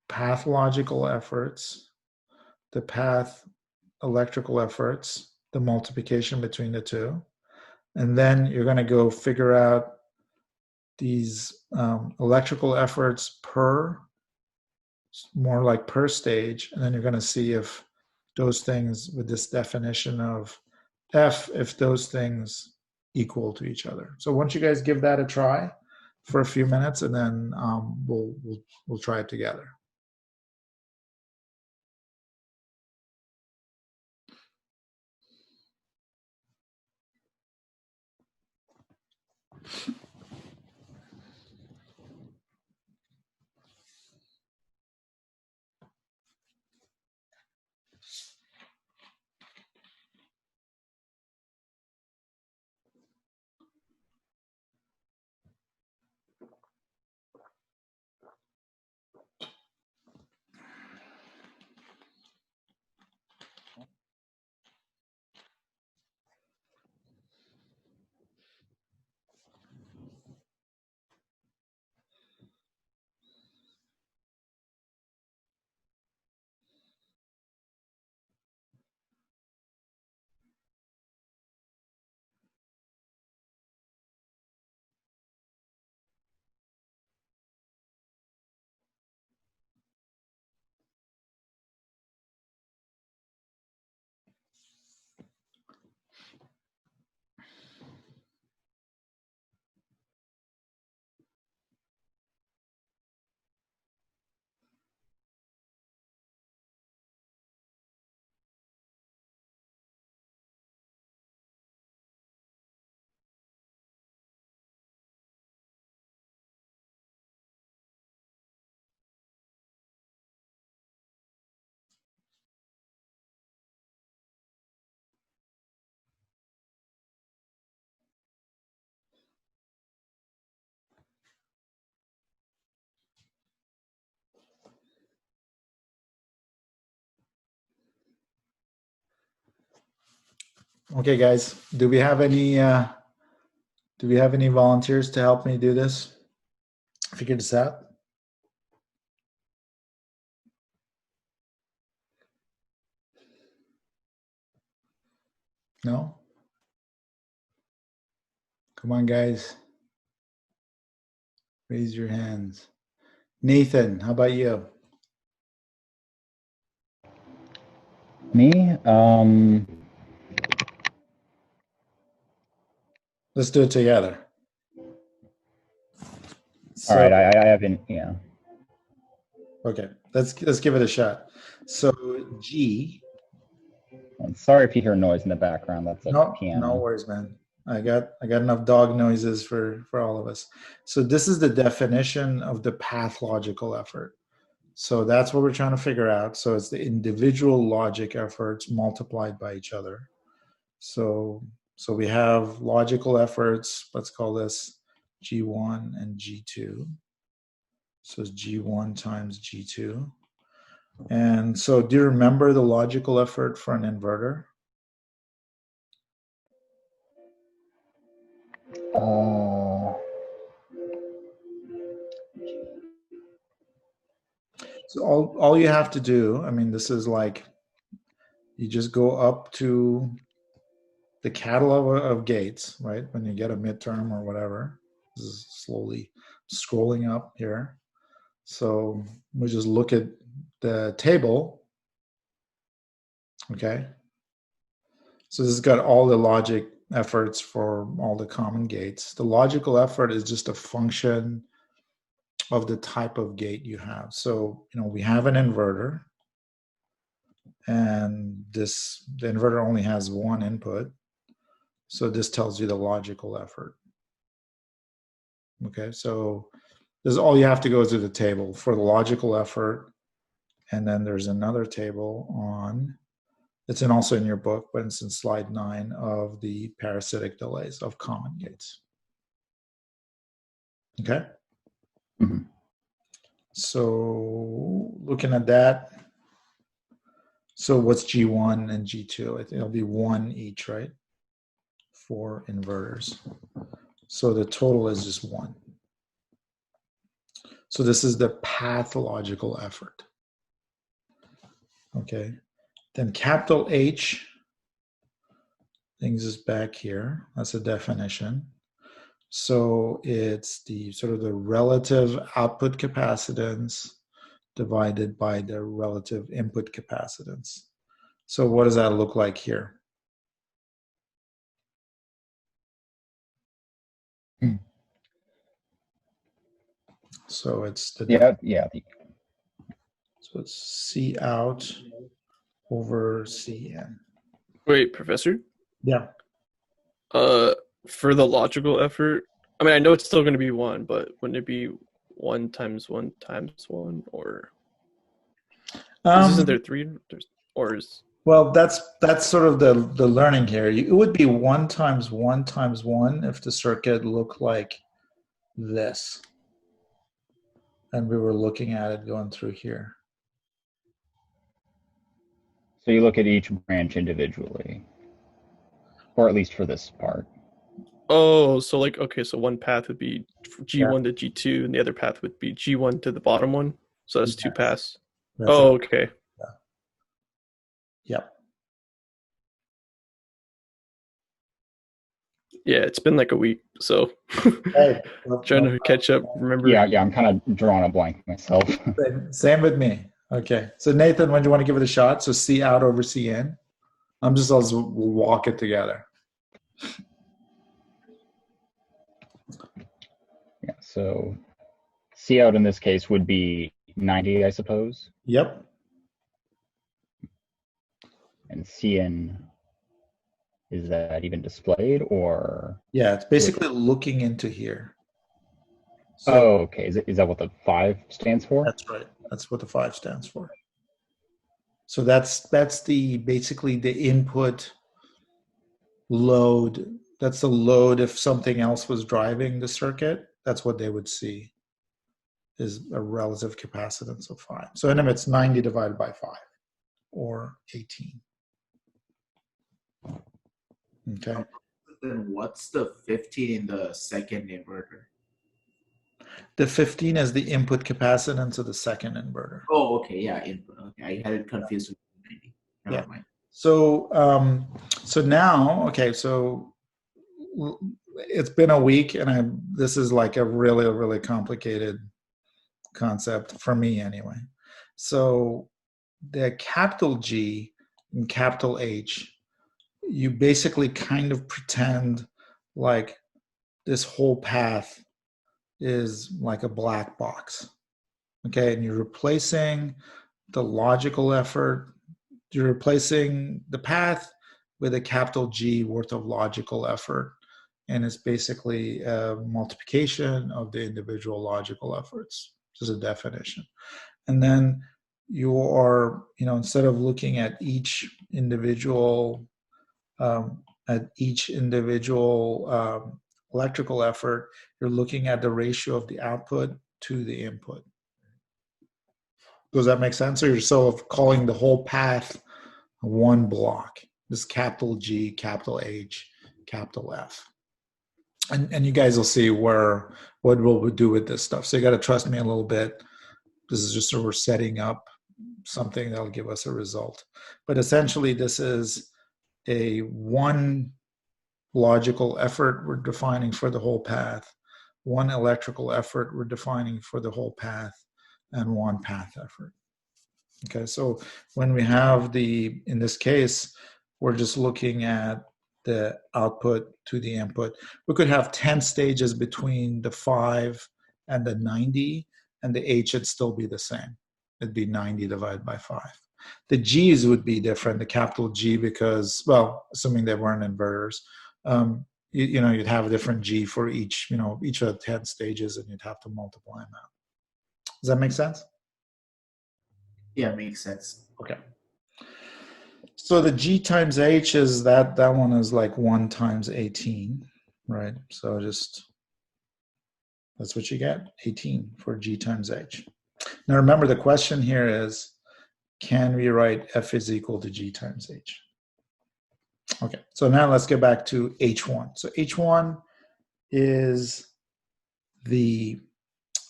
Speaker 1: pathological efforts, the path electrical efforts, the multiplication between the two, and then you're going to go figure out these electrical efforts more like per stage, and then you're going to see if those things with this definition of F, if those things equal to each other. So once you guys give that a try for a few minutes, and then we'll try it together. Okay, guys, do we have any volunteers to help me do this? Figure this out. No? Come on, guys. Raise your hands. Nathan, how about you?
Speaker 3: Me?
Speaker 1: Let's do it together.
Speaker 3: All right, I haven't, yeah.
Speaker 1: Okay, let's give it a shot. So G.
Speaker 3: Sorry if you hear noise in the background. That's a piano.
Speaker 1: No worries, man. I got enough dog noises for all of us. So this is the definition of the pathological effort. So that's what we're trying to figure out. So it's the individual logic efforts multiplied by each other. So we have logical efforts. Let's call this G1 and G2. So it's G1 times G2. And so do you remember the logical effort for an inverter? So all you have to do, I mean, this is like, you just go up to the catalog of gates, right? When you get a midterm or whatever, this is slowly scrolling up here. So we just look at the table, okay? So this has got all the logic efforts for all the common gates. The logical effort is just a function of the type of gate you have. So, we have an inverter, and the inverter only has one input. So this tells you the logical effort. Okay, so This is all you have to go to the table for the logical effort. And then there's another table on, it's also in your book, but it's in slide 9 of the parasitic delays of common gates. Okay.
Speaker 3: Mhm.
Speaker 1: So looking at that, so what's G1 and G2? I think it'll be 1 each, right? For inverters. So the total is just 1. So this is the pathological effort. Okay. Then capital H, things is back here. That's a definition. So it's the sort of the relative output capacitance divided by the relative input capacitance. So what does that look like here?
Speaker 3: Hmm.
Speaker 1: So it's the
Speaker 3: Yeah.
Speaker 1: so it's C out over CN.
Speaker 4: Wait, Professor.
Speaker 1: Yeah.
Speaker 4: For the logical effort, I mean, I know it's still going to be 1, but wouldn't it be 1 times 1 times 1, or isn't there 3? Or is
Speaker 1: Well, that's sort of the learning here. It would be 1 times 1 times 1 if the circuit looked like this, and we were looking at it going through here.
Speaker 3: So you look at each branch individually, or at least for this part.
Speaker 4: Oh, so like, okay, so one path would be G1 to G2, and the other path would be G1 to the bottom one. So that's 2 paths.
Speaker 1: That's
Speaker 4: Oh,
Speaker 1: it.
Speaker 4: okay.
Speaker 1: Yep.
Speaker 4: Yeah, it's been like a week, so
Speaker 1: Hey,
Speaker 4: trying to catch up. Remember?
Speaker 3: Yeah, I'm kind of drawing a blank myself.
Speaker 1: Same with me. Okay. So Nathan, when do you want to give it a shot? So C out over CN. I'll we'll walk it together.
Speaker 3: Yeah, so C out in this case would be 90, I suppose.
Speaker 1: Yep.
Speaker 3: And CN, is that even displayed, or?
Speaker 1: Yeah, it's basically looking into here. So
Speaker 3: Oh, okay. Is that what the 5 stands for?
Speaker 1: that's right. That's what the 5 stands for. So that's the basically the input load. That's the load if something else was driving the circuit. That's what they would see is a relative capacitance of 5. So anyway, it's 90 divided by 5 or 18. Okay.
Speaker 2: Then what's the 15 in the second inverter?
Speaker 1: The 15 is the input capacitance of the second inverter.
Speaker 2: Oh, okay, yeah, input. Okay, I had it confused with 90. Never
Speaker 1: Yeah.
Speaker 2: mind.
Speaker 1: So so now, okay, so it's been a week, and this is like a really, really complicated concept for me anyway. So the capital G and capital H, you basically kind of pretend like this whole path is like a black box. Okay, and you're replacing the logical effort, you're replacing the path with a capital G worth of logical effort. And it's basically a multiplication of the individual logical efforts, which is a definition. And then you are, instead of looking at each individual electrical effort, you're looking at the ratio of the output to the input. Does that make sense? Or you're sort of calling the whole path one block. This capital G, capital H, capital F. And you guys will see what we'll do with this stuff. So you got to trust me a little bit. This is just so we're setting up something that'll give us a result. But essentially, this is a one logical effort we're defining for the whole path, one electrical effort we're defining for the whole path, and one path effort. Okay, so when we have in this case, we're just looking at the output to the input. We could have 10 stages between the 5 and the 90, and the H would still be the same. It'd be 90 divided by 5. The G's would be different, the capital G, because, well, assuming they weren't inverters, you'd have a different G for each, each of the 10 stages, and you'd have to multiply them out. Does that make sense?
Speaker 2: Yeah, makes sense.
Speaker 1: Okay. So the G times H is that one is like 1 times 18, right? So that's what you get, 18 for G times H. Now remember, the question here is, can we write F is equal to G times H? Okay, so now let's get back to H1. So H1 is the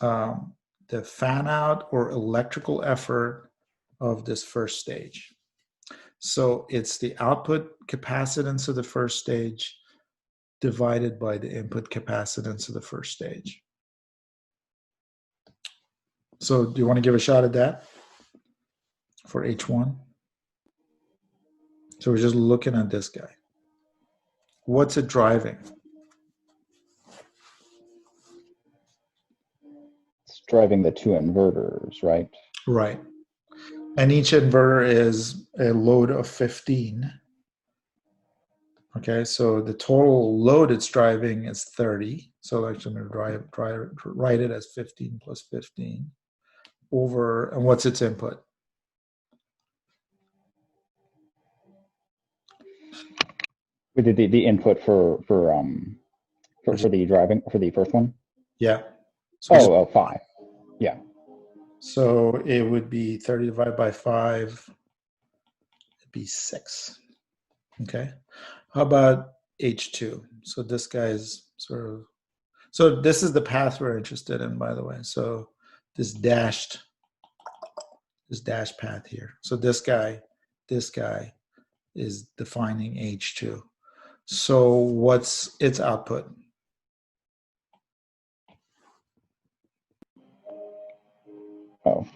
Speaker 1: fan out or electrical effort of this first stage. So it's the output capacitance of the first stage divided by the input capacitance of the first stage. So do you want to give a shot at that for H1? So we're just looking at this guy. What's it driving?
Speaker 3: It's driving the two inverters, right?
Speaker 1: Right. And each inverter is a load of 15. Okay, so the total load it's driving is 30. So I'm going to write it as 15 plus 15 over, and what's its input?
Speaker 3: The input for the driving for the first one.
Speaker 1: Yeah. So
Speaker 3: 5. Yeah.
Speaker 1: So it would be 30 divided by 5. It'd be 6. Okay. How about H2? So this guy's so this is the path we're interested in, by the way. So this dashed path here. So this guy is defining H2. So what's its output?
Speaker 3: Oh,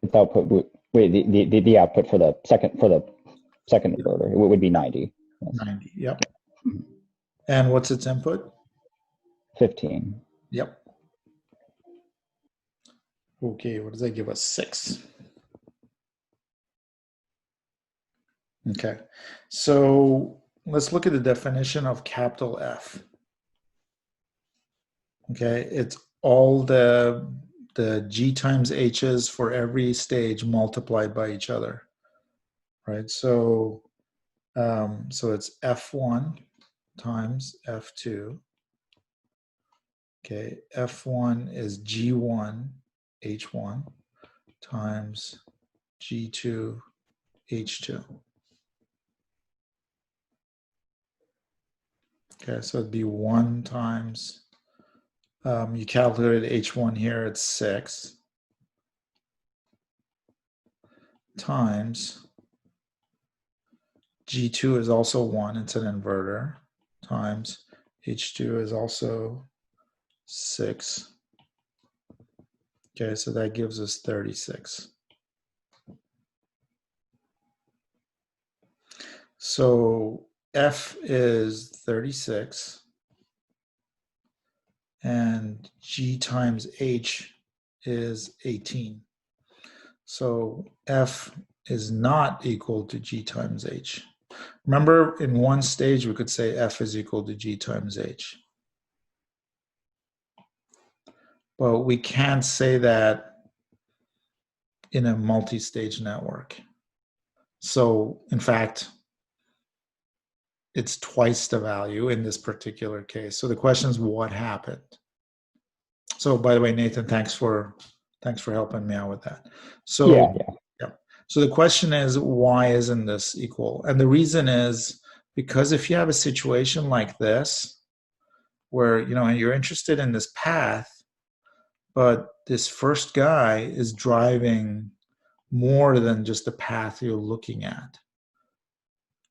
Speaker 3: its output. Wait, the output for the second inverter, it would be 90.
Speaker 1: 90. Yep. And what's its input?
Speaker 3: 15.
Speaker 1: Yep. Okay, what does that give us? 6. Okay, so let's look at the definition of capital F. Okay, it's all the G times H's for every stage multiplied by each other, right? So it's F1 times F2. Okay, F1 is G1 H1 times G2 H2. Okay, so it'd be 1 times, you calculated H1 here at 6, times G2 is also 1, it's an inverter, times H2 is also 6. Okay, so that gives us 36. So F is 36, and G times H is 18. So F is not equal to G times H. Remember, in one stage, we could say F is equal to G times H. But we can't say that in a multi-stage network. So, in fact, it's twice the value in this particular case. So the question is, what happened? So, by the way, Nathan, thanks for helping me out with that. So, yeah. So the question is, why isn't this equal? And the reason is because if you have a situation like this, where you're interested in this path, but this first guy is driving more than just the path you're looking at.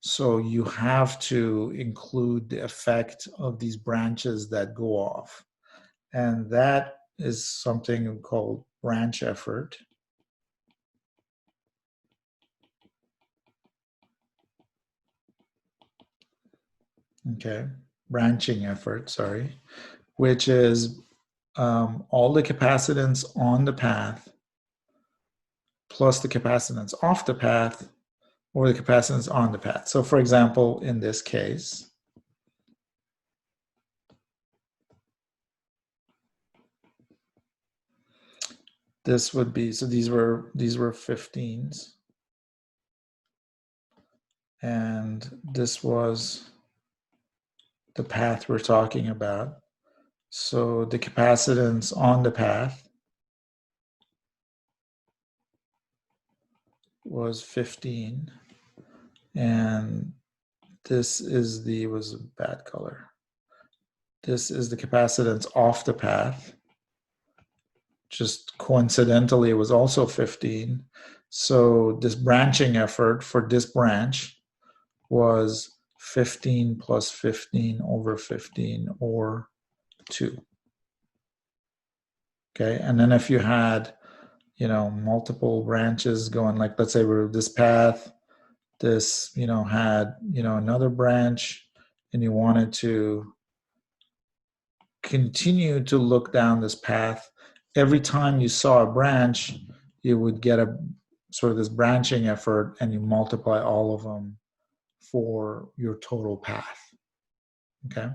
Speaker 1: So you have to include the effect of these branches that go off. And that is something called branch effort. Okay, branching effort, sorry, which is all the capacitance on the path plus the capacitance off the path or the capacitance on the path. So for example, in this case, this would be, so these were 15s. And this was the path we're talking about. So the capacitance on the path was 15. And this is the, was a bad color. This is the capacitance off the path. Just coincidentally, it was also 15. So this branching effort for this branch was 15 plus 15 over 15, or 2. Okay, and then if you had, you know, multiple branches going, like let's say we're this path, this, you know, had, you know, another branch, and you wanted to continue to look down this path, every time you saw a branch, you would get a sort of this branching effort, and you multiply all of them for your total path. Okay.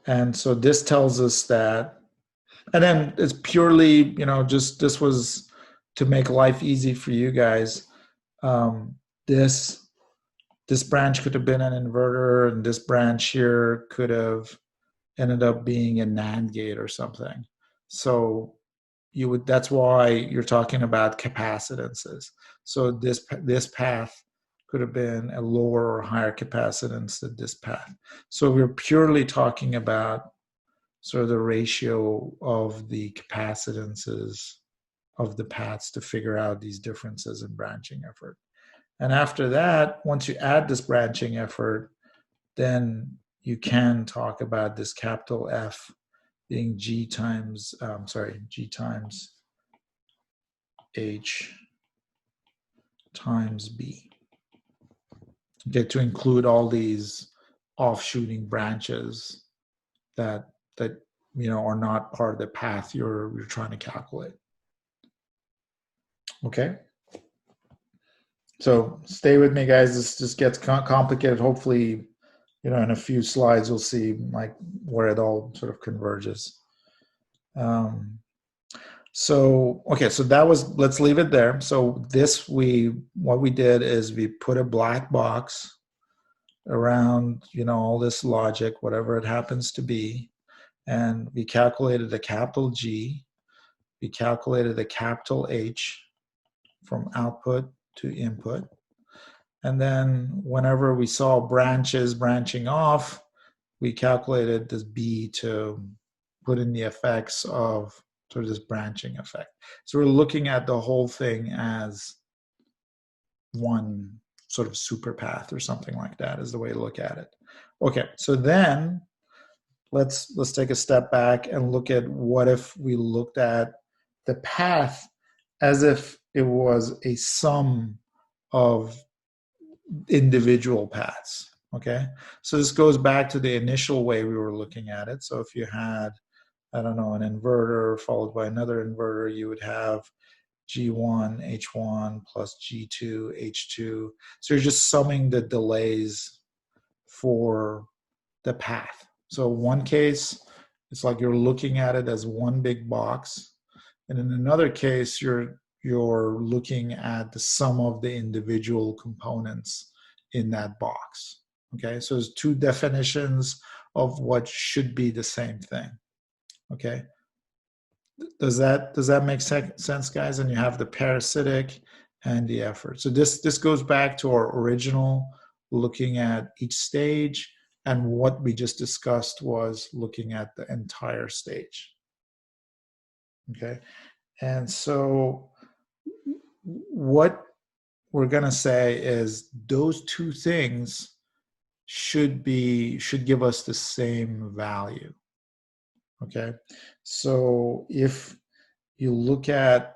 Speaker 1: And so this tells us that, and then it's purely, you know, just this was to make life easy for you guys. This branch could have been an inverter, and this branch here could have ended up being a NAND gate or something. So you would, that's why you're talking about capacitances. So this path could have been a lower or higher capacitance than this path. So we're purely talking about sort of the ratio of the capacitances of the paths to figure out these differences in branching effort. And after that, once you add this branching effort, then you can talk about this capital F being G times H times B. Get to include all these offshooting branches that you know are not part of the path you're trying to calculate. Okay. So stay with me, guys. This just gets complicated. Hopefully, you know, in a few slides, you'll see like where it all sort of converges. So, okay, so that was, let's leave it there. So this, what we did is we put a black box around, you know, all this logic, whatever it happens to be. And we calculated a capital G. We calculated a capital H from output to input. And then whenever we saw branches branching off, we calculated this B to put in the effects of sort of this branching effect. So we're looking at the whole thing as one sort of super path or something like that is the way to look at it. Okay, so then let's take a step back and look at what if we looked at the path as if it was a sum of individual paths. Okay, so this goes back to the initial way we were looking at it. So if you had, I don't know, an inverter followed by another inverter, you would have G1 H1 plus G2 H2. So you're just summing the delays for the path. So one case, it's like you're looking at it as one big box, and in another case, you're looking at the sum of the individual components in that box. Okay, so there's two definitions of what should be the same thing. Okay, does that make sense, guys? And you have the parasitic and the effort. So this goes back to our original looking at each stage, and what we just discussed was looking at the entire stage. Okay, and so what we're going to say is those two things should give us the same value. Okay, so if you look at,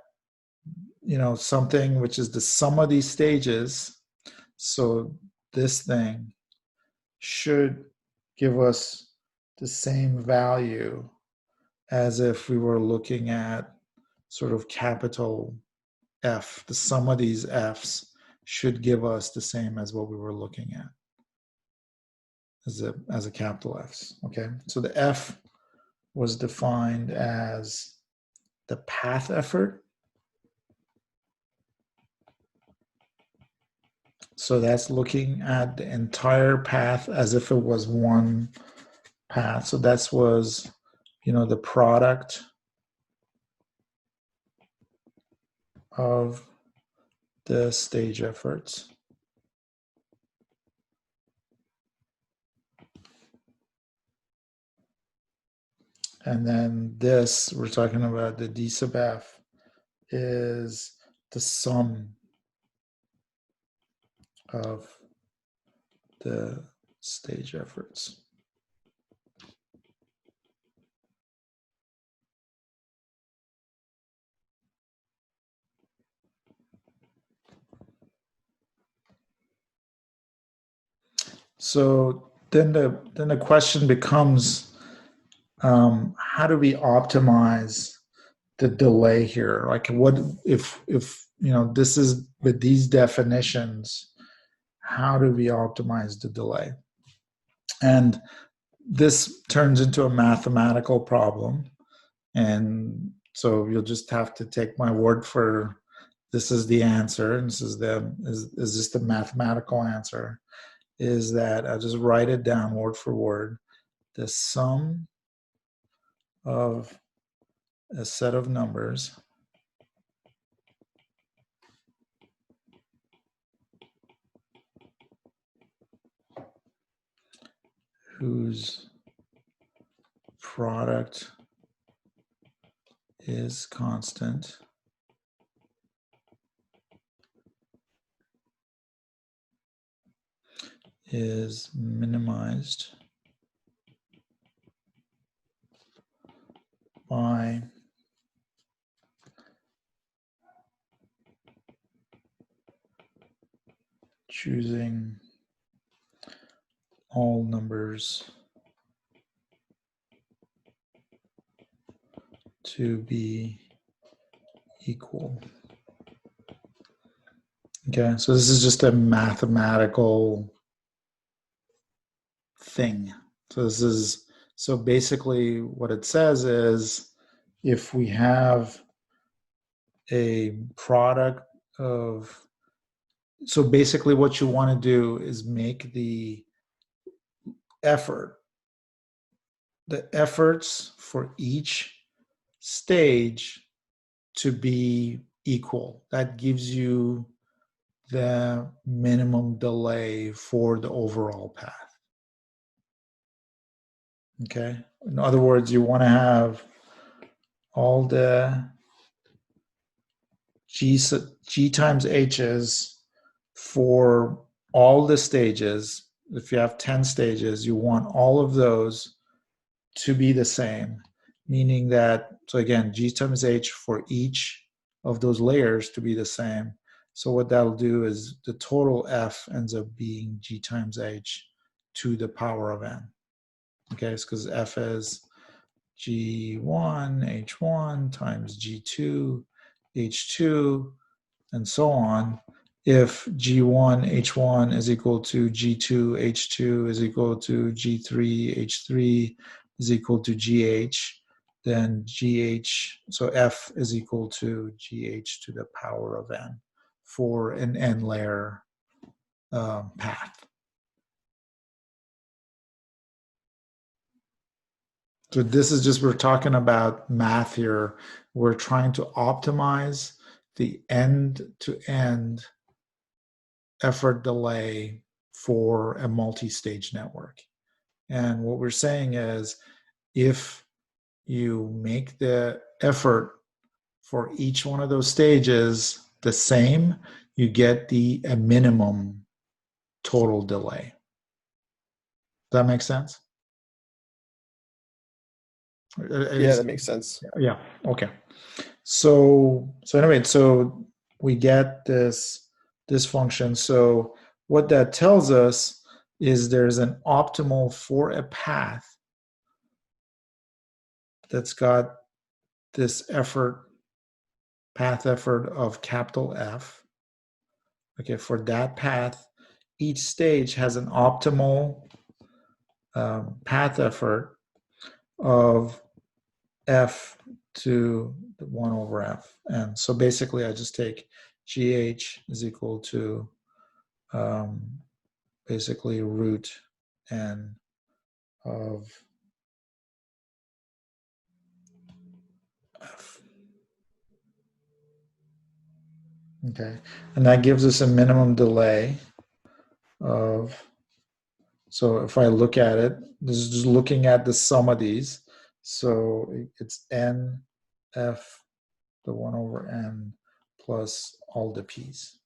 Speaker 1: you know, something which is the sum of these stages, so this thing should give us the same value as if we were looking at sort of capital F. The sum of these F's should give us the same as what we were looking at as a capital F's. Okay, so the F was defined as the path effort. So that's looking at the entire path as if it was one path. So that was, the product of the stage efforts. And then this, we're talking about the D sub F, is the sum of the stage efforts. So then the question becomes, how do we optimize the delay here? Like, what if this is with these definitions? How do we optimize the delay? And this turns into a mathematical problem, and so you'll just have to take my word for this is the answer, and this is this the mathematical answer? Is that I'll just write it down word for word. The sum of a set of numbers whose product is constant is minimized by choosing all numbers to be equal. Okay, so this is just a mathematical thing. So basically what it says is, if we have a product of, so basically what you want to do is make the efforts for each stage to be equal. That gives you the minimum delay for the overall path. Okay. In other words, you want to have all the G times H's for all the stages. If you have 10 stages, you want all of those to be the same, meaning that, so again, G times H for each of those layers to be the same. So what that'll do is the total F ends up being G times H to the power of N. Okay, it's because F is G1, H1 times G2, H2, and so on. If G1, H1 is equal to G2, H2 is equal to G3, H3 is equal to GH, then GH, so F is equal to GH to the power of N for an N layer path. So this is just, we're talking about math here. We're trying to optimize the end-to-end effort delay for a multi-stage network. And what we're saying is, if you make the effort for each one of those stages the same, you get a minimum total delay. Does that make sense?
Speaker 4: Yeah, that makes sense.
Speaker 1: Yeah. Okay. So anyway, so we get this function. So what that tells us is there's an optimal for a path that's got this path effort of capital F. Okay, for that path, each stage has an optimal path effort of f to the 1 over f. And so basically I just take gh is equal to basically root n of f. Okay, and that gives us a minimum delay of, so if I look at it, this is just looking at the sum of these. So it's n f the 1 over n plus all the p's.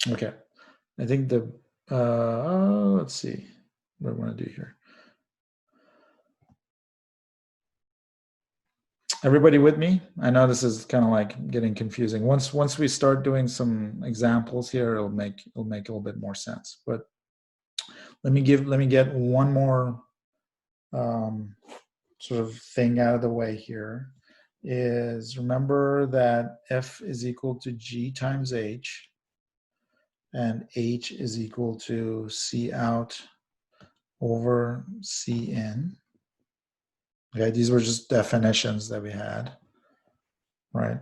Speaker 1: Okay, I think the, let's see what I want to do here. Everybody with me? I know this is kind of like getting confusing. Once we start doing some examples here, it'll make a little bit more sense. But let me get one more sort of thing out of the way here. Is remember that f is equal to g times h, and h is equal to c out over c in. Okay, these were just definitions that we had, right?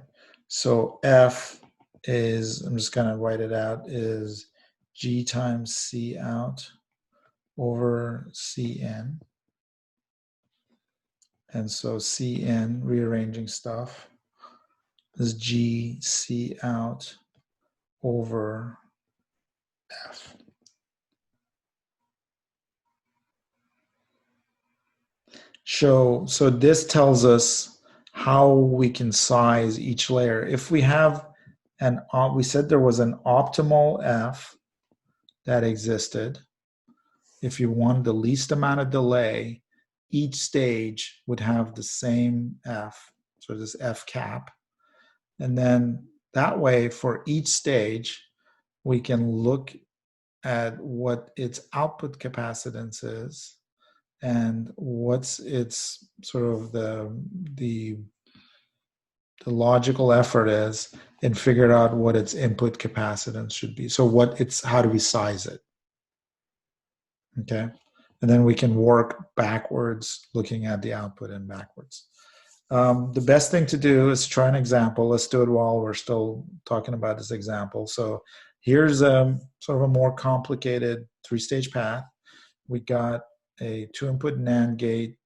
Speaker 1: So f is, I'm just gonna write it out, is g times c out over c in. And so c in, rearranging stuff, is g c out over f. So this tells us how we can size each layer. If we have we said there was an optimal f that existed. If you want the least amount of delay, each stage would have the same f, so this f cap. And then that way, for each stage, we can look at what its output capacitance is and what's its sort of the logical effort is, and figure out what its input capacitance should be. So how do we size it? Okay, and then we can work backwards, looking at the output and backwards. The best thing to do is try an example. Let's do it while we're still talking about this example. So here's sort of a more complicated 3-stage path. We got a 2-input NAND gate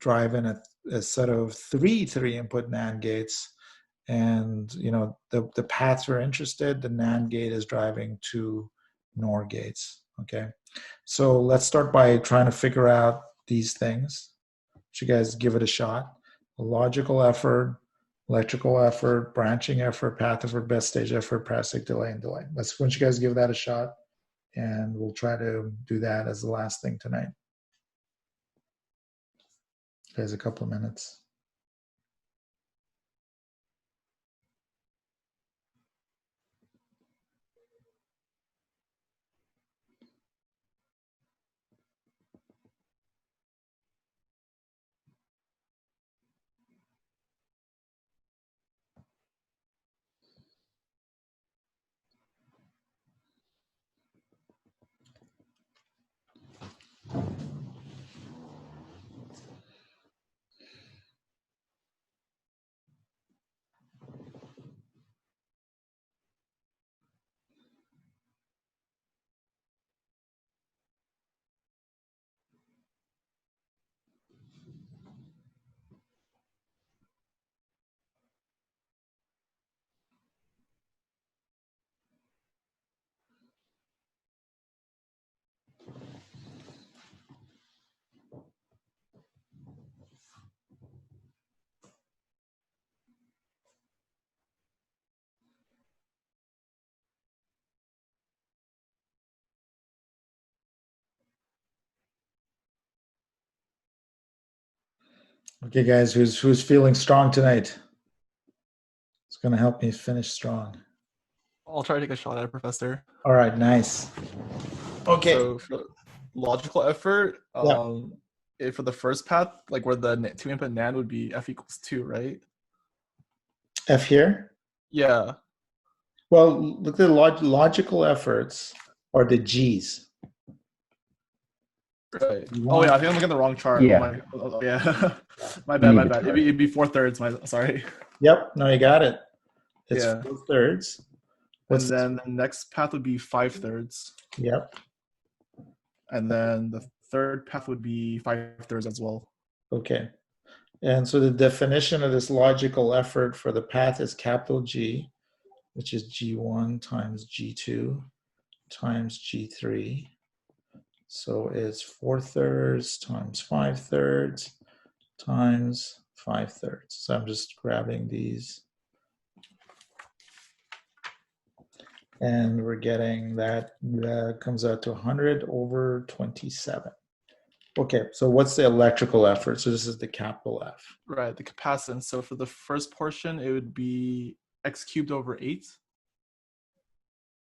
Speaker 1: driving a set of 3 3-input NAND gates, and the paths we're interested, the NAND gate is driving 2 NOR gates. Okay, so let's start by trying to figure out these things. You guys give it a shot. A logical effort, electrical effort, branching effort, path effort, best stage effort, parasitic delay, and delay. Why don't you guys give that a shot, and we'll try to do that as the last thing tonight. Guys, a couple of minutes. Okay, guys, who's feeling strong tonight? It's going to help me finish strong.
Speaker 6: I'll try to take a shot at it, Professor.
Speaker 1: All right, nice. Okay.
Speaker 6: So for logical effort,
Speaker 1: Yeah.
Speaker 6: for the first path, like where the 2-input NAND would be f equals 2, right?
Speaker 1: F here?
Speaker 6: Yeah.
Speaker 1: Well, look at the logical efforts are the G's.
Speaker 6: Right.
Speaker 1: You
Speaker 6: Oh yeah, I
Speaker 1: want-
Speaker 6: think I'm looking at the wrong chart.
Speaker 3: Yeah.
Speaker 6: Yeah. My
Speaker 3: You
Speaker 6: bad,
Speaker 3: need
Speaker 6: my
Speaker 3: the
Speaker 6: bad.
Speaker 3: chart.
Speaker 6: It'd be 4/3. Sorry.
Speaker 1: Yep, no, you got it. It's
Speaker 6: Yeah.
Speaker 1: 4/3. What's
Speaker 6: And
Speaker 1: this?
Speaker 6: then the next path would be 5/3.
Speaker 1: Yep,
Speaker 6: And then the third path would be 5/3 as well.
Speaker 1: okay. And so the definition of this logical effort for the path is capital G, which is G1 times G2 times G3. So it's 4/3 times 5/3 times 5/3. So I'm just grabbing these. And we're getting that comes out to 100 over 27. Okay, so what's the electrical effort? So this is the capital F.
Speaker 6: Right, the capacitance. So for the first portion, it would be x cubed over 8.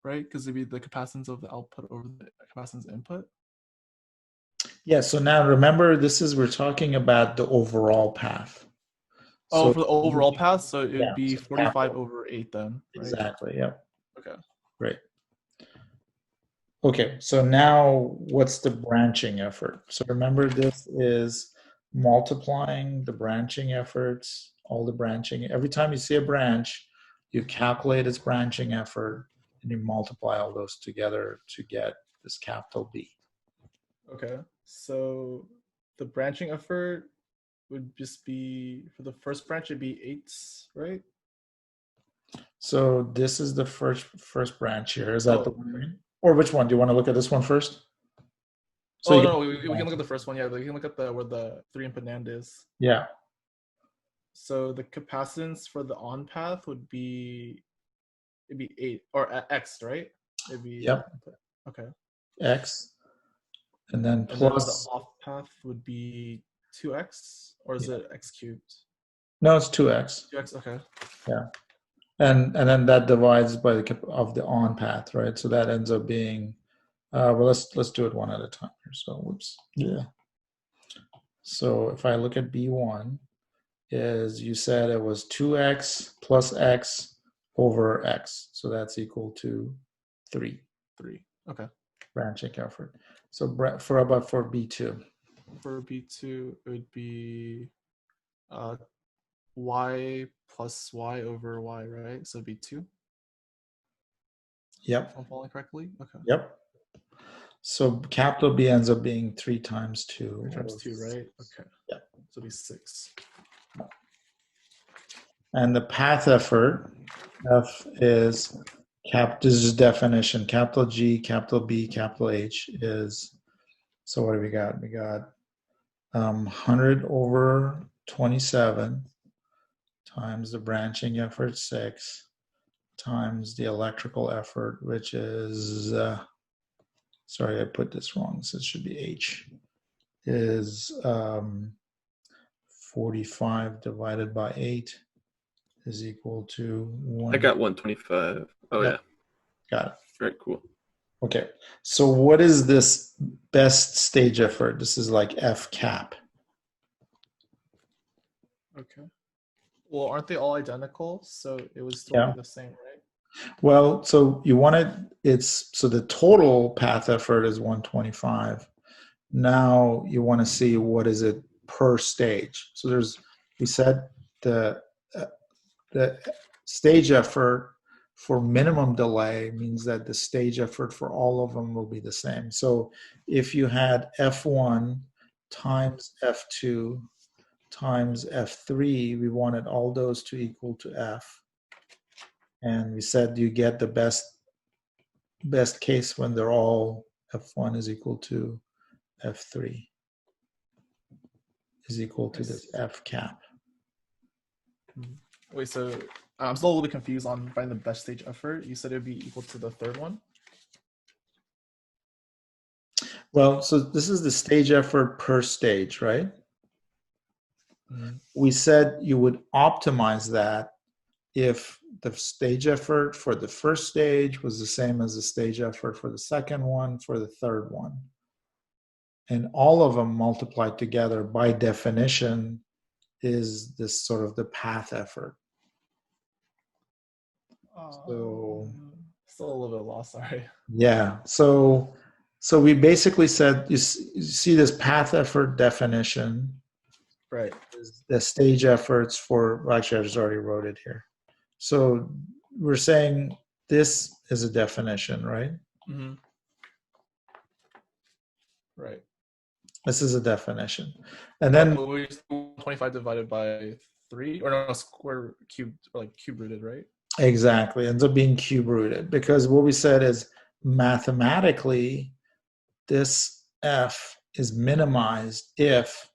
Speaker 6: Right? Because it'd be the capacitance of the output over the capacitance input.
Speaker 1: Yeah, so now remember, we're talking about the overall path.
Speaker 6: Oh,
Speaker 1: So
Speaker 6: for the overall path, so it would
Speaker 1: yeah,
Speaker 6: be
Speaker 1: so
Speaker 6: 45
Speaker 1: capital.
Speaker 6: over 8 then, right?
Speaker 1: Exactly, yep.
Speaker 6: Okay.
Speaker 1: Great. Okay, so now what's the branching effort? So remember, this is multiplying the branching efforts, all the branching. Every time you see a branch, you calculate its branching effort and you multiply all those together to get this capital B.
Speaker 6: Okay. So the branching effort would just be, for the first branch, it'd be 8, right?
Speaker 1: So this is the first branch here. Is that the
Speaker 6: Oh,
Speaker 1: one?
Speaker 6: okay.
Speaker 1: Right? Or which one? Do you want to look at this one first? So
Speaker 6: Oh,
Speaker 1: you
Speaker 6: no, we can look at the first one. Yeah, we can look at where the 3-input NAND is.
Speaker 1: yeah.
Speaker 6: So the capacitance for the on path would be, it'd be 8, or X, right? It'd be,
Speaker 1: Yep.
Speaker 6: okay.
Speaker 1: X. And then
Speaker 6: And then the
Speaker 1: plus,
Speaker 6: off path would be 2x, or is it x cubed?
Speaker 1: no, it's 2x.
Speaker 6: 2x, okay.
Speaker 1: And then that divides by the of the on path, right? So that ends up being, well, let's do it one at a time here. So whoops, yeah. So if I look at B1, is you said it was 2x plus x over x, so that's equal to 3
Speaker 6: Okay.
Speaker 1: branching effort. So for B2,
Speaker 6: For B2, it would be y plus y over y, right? So it'd be 2.
Speaker 1: yep,
Speaker 6: If I'm following correctly? Okay.
Speaker 1: yep. So capital B ends up being 3 times 2.
Speaker 6: 3 times 2, right? Okay.
Speaker 1: Yeah.
Speaker 6: So it'd be 6.
Speaker 1: And the path effort, F is this is definition, capital G, capital B, capital H is, so what do we got? We got 100 over 27 times the branching effort 6 times the electrical effort, which is, sorry, I put this wrong, so it should be H, is 45 divided by 8 is equal to 1.
Speaker 4: I got 125. Oh,
Speaker 1: Yep.
Speaker 4: yeah.
Speaker 1: Got it.
Speaker 4: Very cool.
Speaker 1: Okay. So what is this best stage effort? This is like F cap.
Speaker 6: Okay. Well, aren't they all identical? So it would still be the same, right?
Speaker 1: Well, so you want so the total path effort is 125. Now you want to see what is it per stage. So we said the stage effort for minimum delay means that the stage effort for all of them will be the same. So if you had F1 times F2 times F3, we wanted all those to equal to F. And we said you get the best case when they're all F1 is equal to F3 is equal to this F cap.
Speaker 6: Wait, so I'm still a little bit confused on finding the best stage effort. You said it would be equal to the third one?
Speaker 1: Well, so this is the stage effort per stage, right?
Speaker 6: Mm-hmm.
Speaker 1: We said you would optimize that if the stage effort for the first stage was the same as the stage effort for the second one, for the third one. And all of them multiplied together by definition is this sort of the path effort. So
Speaker 6: Still a little bit lost. Sorry.
Speaker 1: yeah, so we basically said you see this path effort definition
Speaker 6: Right.
Speaker 1: is the stage efforts for. Well, actually, I just already wrote it here. So we're saying this is a definition, right?
Speaker 6: Mm-hmm. Right.
Speaker 1: This is a definition, and then
Speaker 6: 25 divided by 3, or no, square cubed, or like cube rooted, right?
Speaker 1: exactly ends up being cube rooted because what we said is mathematically this f is minimized if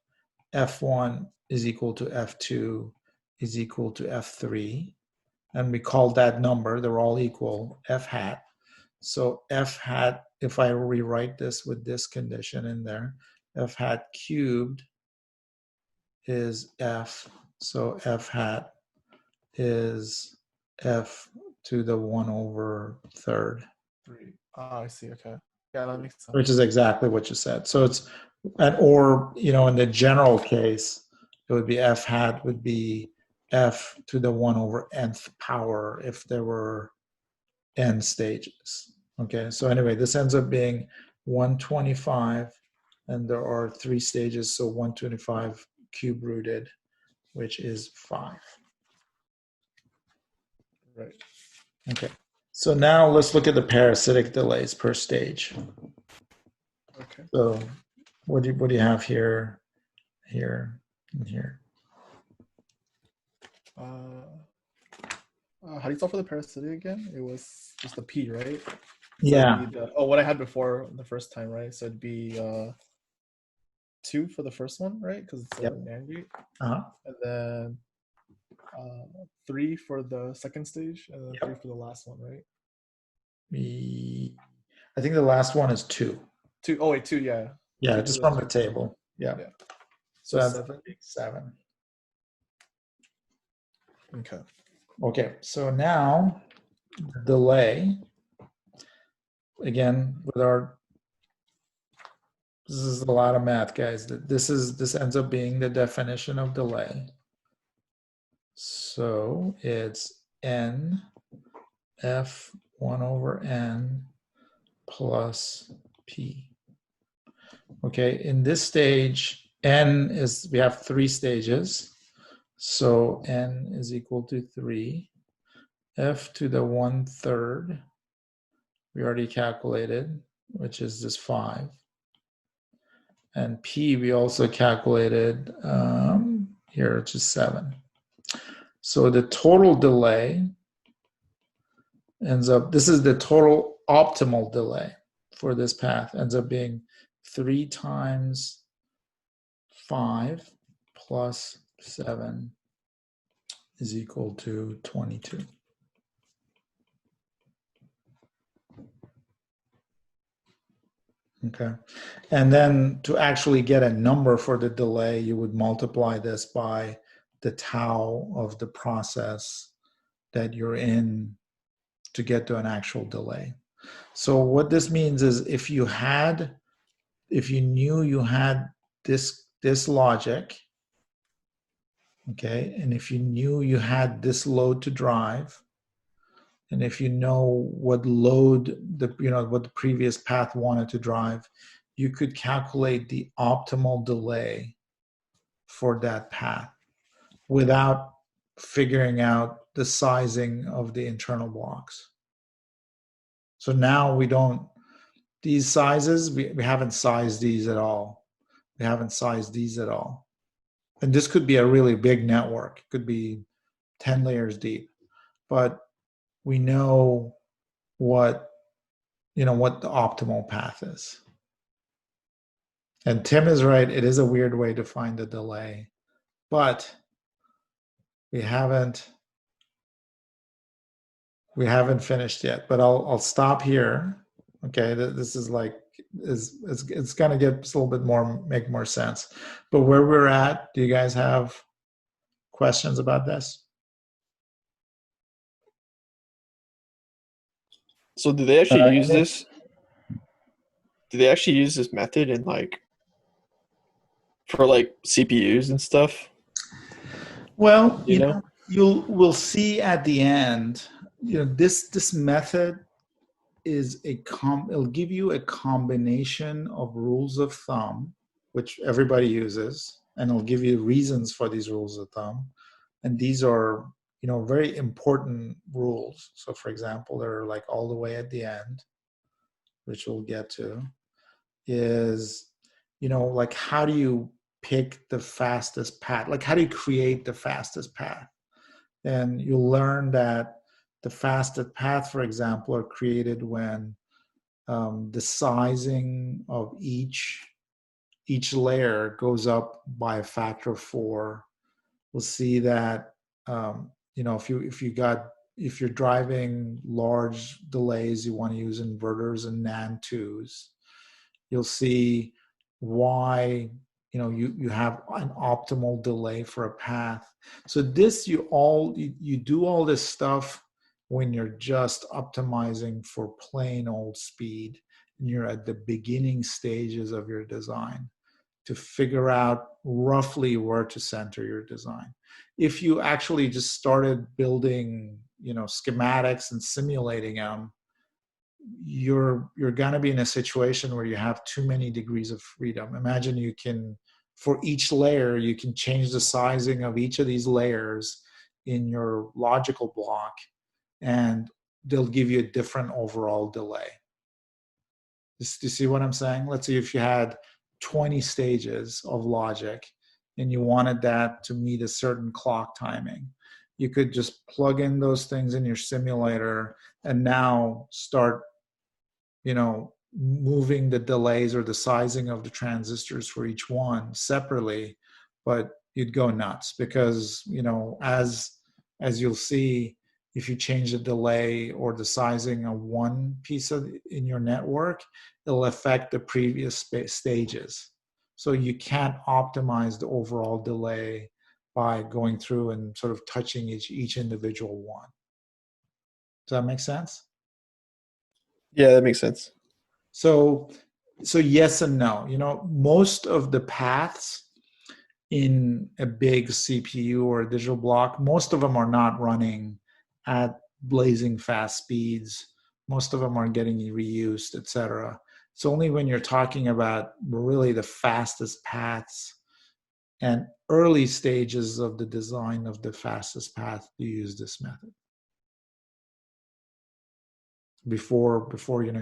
Speaker 1: f1 is equal to f2 is equal to f3, and we called that number, they're all equal, f hat. So f hat, if I rewrite this with this condition in there, f hat cubed is f, so f hat is f to the 1/3,
Speaker 6: 3. I see. Okay. Yeah, that makes sense.
Speaker 1: which is exactly what you said. So it's, and or, in the general case, it would be f hat would be f to the 1/nth power if there were n stages. Okay, so anyway, this ends up being 125, and there are 3 stages, so 125 cube rooted, which is 5.
Speaker 6: Right.
Speaker 1: Okay, so now let's look at the parasitic delays per stage.
Speaker 6: Okay.
Speaker 1: So what do you have here, here, and here?
Speaker 6: How do you solve for the parasitic again? It was just the P, right? So
Speaker 1: Yeah,
Speaker 6: it'd be what I had before the first time, right? So it'd be 2 for the first one, right? Because it's a
Speaker 1: Yep.
Speaker 6: NAND gate.
Speaker 1: uh-huh.
Speaker 6: And then 3 for the second stage, and then
Speaker 1: Yep.
Speaker 6: 3 for the last one, right?
Speaker 1: I think the last one is 2.
Speaker 6: 2. Oh wait, 2. Yeah.
Speaker 1: Yeah,
Speaker 6: Two
Speaker 1: just
Speaker 6: for
Speaker 1: from the table. Yeah.
Speaker 6: Yeah.
Speaker 1: So that's
Speaker 6: 7.
Speaker 1: 7.
Speaker 6: Okay.
Speaker 1: Okay, so now the delay, again, with our, this is a lot of math, guys. This ends up being the definition of delay. So it's n f 1/n plus p. Okay, in this stage, n is, we have 3 stages. So n is equal to 3. F to the 1/3, we already calculated, which is this 5. And p we also calculated here, which is 7. So the total delay ends up, this is the total optimal delay for this path, ends up being 3 times 5 plus 7 is equal to 22. Okay, and then to actually get a number for the delay, you would multiply this by the tau of the process that you're in to get to an actual delay. So what this means is if you knew you had this logic, okay, and if you knew you had this load to drive, and if you know what load what the previous path wanted to drive, you could calculate the optimal delay for that path without figuring out the sizing of the internal blocks. So now we don't, these sizes, we haven't sized these at all. We haven't sized these at all. And this could be a really big network. It could be 10 layers deep. But we know what the optimal path is. And Tim is right, it is a weird way to find the delay, but we haven't finished yet. But I'll stop here. Okay, this is like, it's gonna get a little bit more, make more sense. But where we're at, do you guys have questions about this?
Speaker 4: So do they actually use this? Do they actually use this method in for CPUs and stuff?
Speaker 1: Well, we'll see at the end this method is it'll give you a combination of rules of thumb, which everybody uses, and it'll give you reasons for these rules of thumb. And these are, very important rules. So for example, they're like all the way at the end, which we'll get to, is, like how do you pick the fastest path? Like how do you create the fastest path? And you'll learn that the fastest path, for example, are created when the sizing of each layer goes up by a factor of 4. We'll see that if you're driving large delays, you want to use inverters and NAND 2s. You'll see why you have an optimal delay for a path. So this you do all this stuff when you're just optimizing for plain old speed and you're at the beginning stages of your design to figure out roughly where to center your design. If you actually just started building, schematics and simulating them, you're going to be in a situation where you have too many degrees of freedom. Imagine for each layer, you can change the sizing of each of these layers in your logical block, and they'll give you a different overall delay. Do you see what I'm saying? Let's say if you had 20 stages of logic and you wanted that to meet a certain clock timing, you could just plug in those things in your simulator and now start, moving the delays or the sizing of the transistors for each one separately, but you'd go nuts because, as you'll see, if you change the delay or the sizing of one piece in your network, it'll affect the previous stages. So you can't optimize the overall delay by going through and sort of touching each individual one. Does that make sense?
Speaker 4: Yeah, that makes sense.
Speaker 1: So yes and no. Most of the paths in a big CPU or a digital block, most of them are not running at blazing fast speeds. Most of them are getting reused, etc. It's only when you're talking about really the fastest paths and early stages of the design of the fastest path do you use this method. Before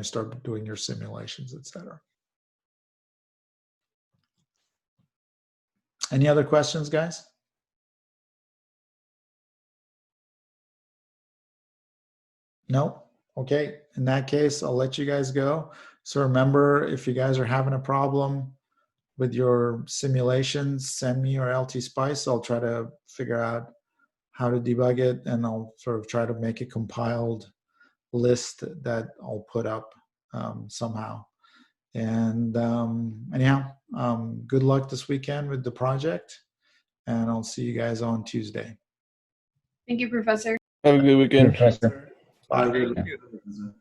Speaker 1: start doing your simulations, etc. Any other questions, guys? No? Okay. In that case, I'll let you guys go. So remember, if you guys are having a problem with your simulations, send me your LTSpice. I'll try to figure out how to debug it, and I'll sort of try to make a compiled list that I'll put up somehow. And anyhow, good luck this weekend with the project, and I'll see you guys on Tuesday.
Speaker 7: Thank you, Professor.
Speaker 4: Have a good weekend.
Speaker 1: Bye.
Speaker 5: Thank you.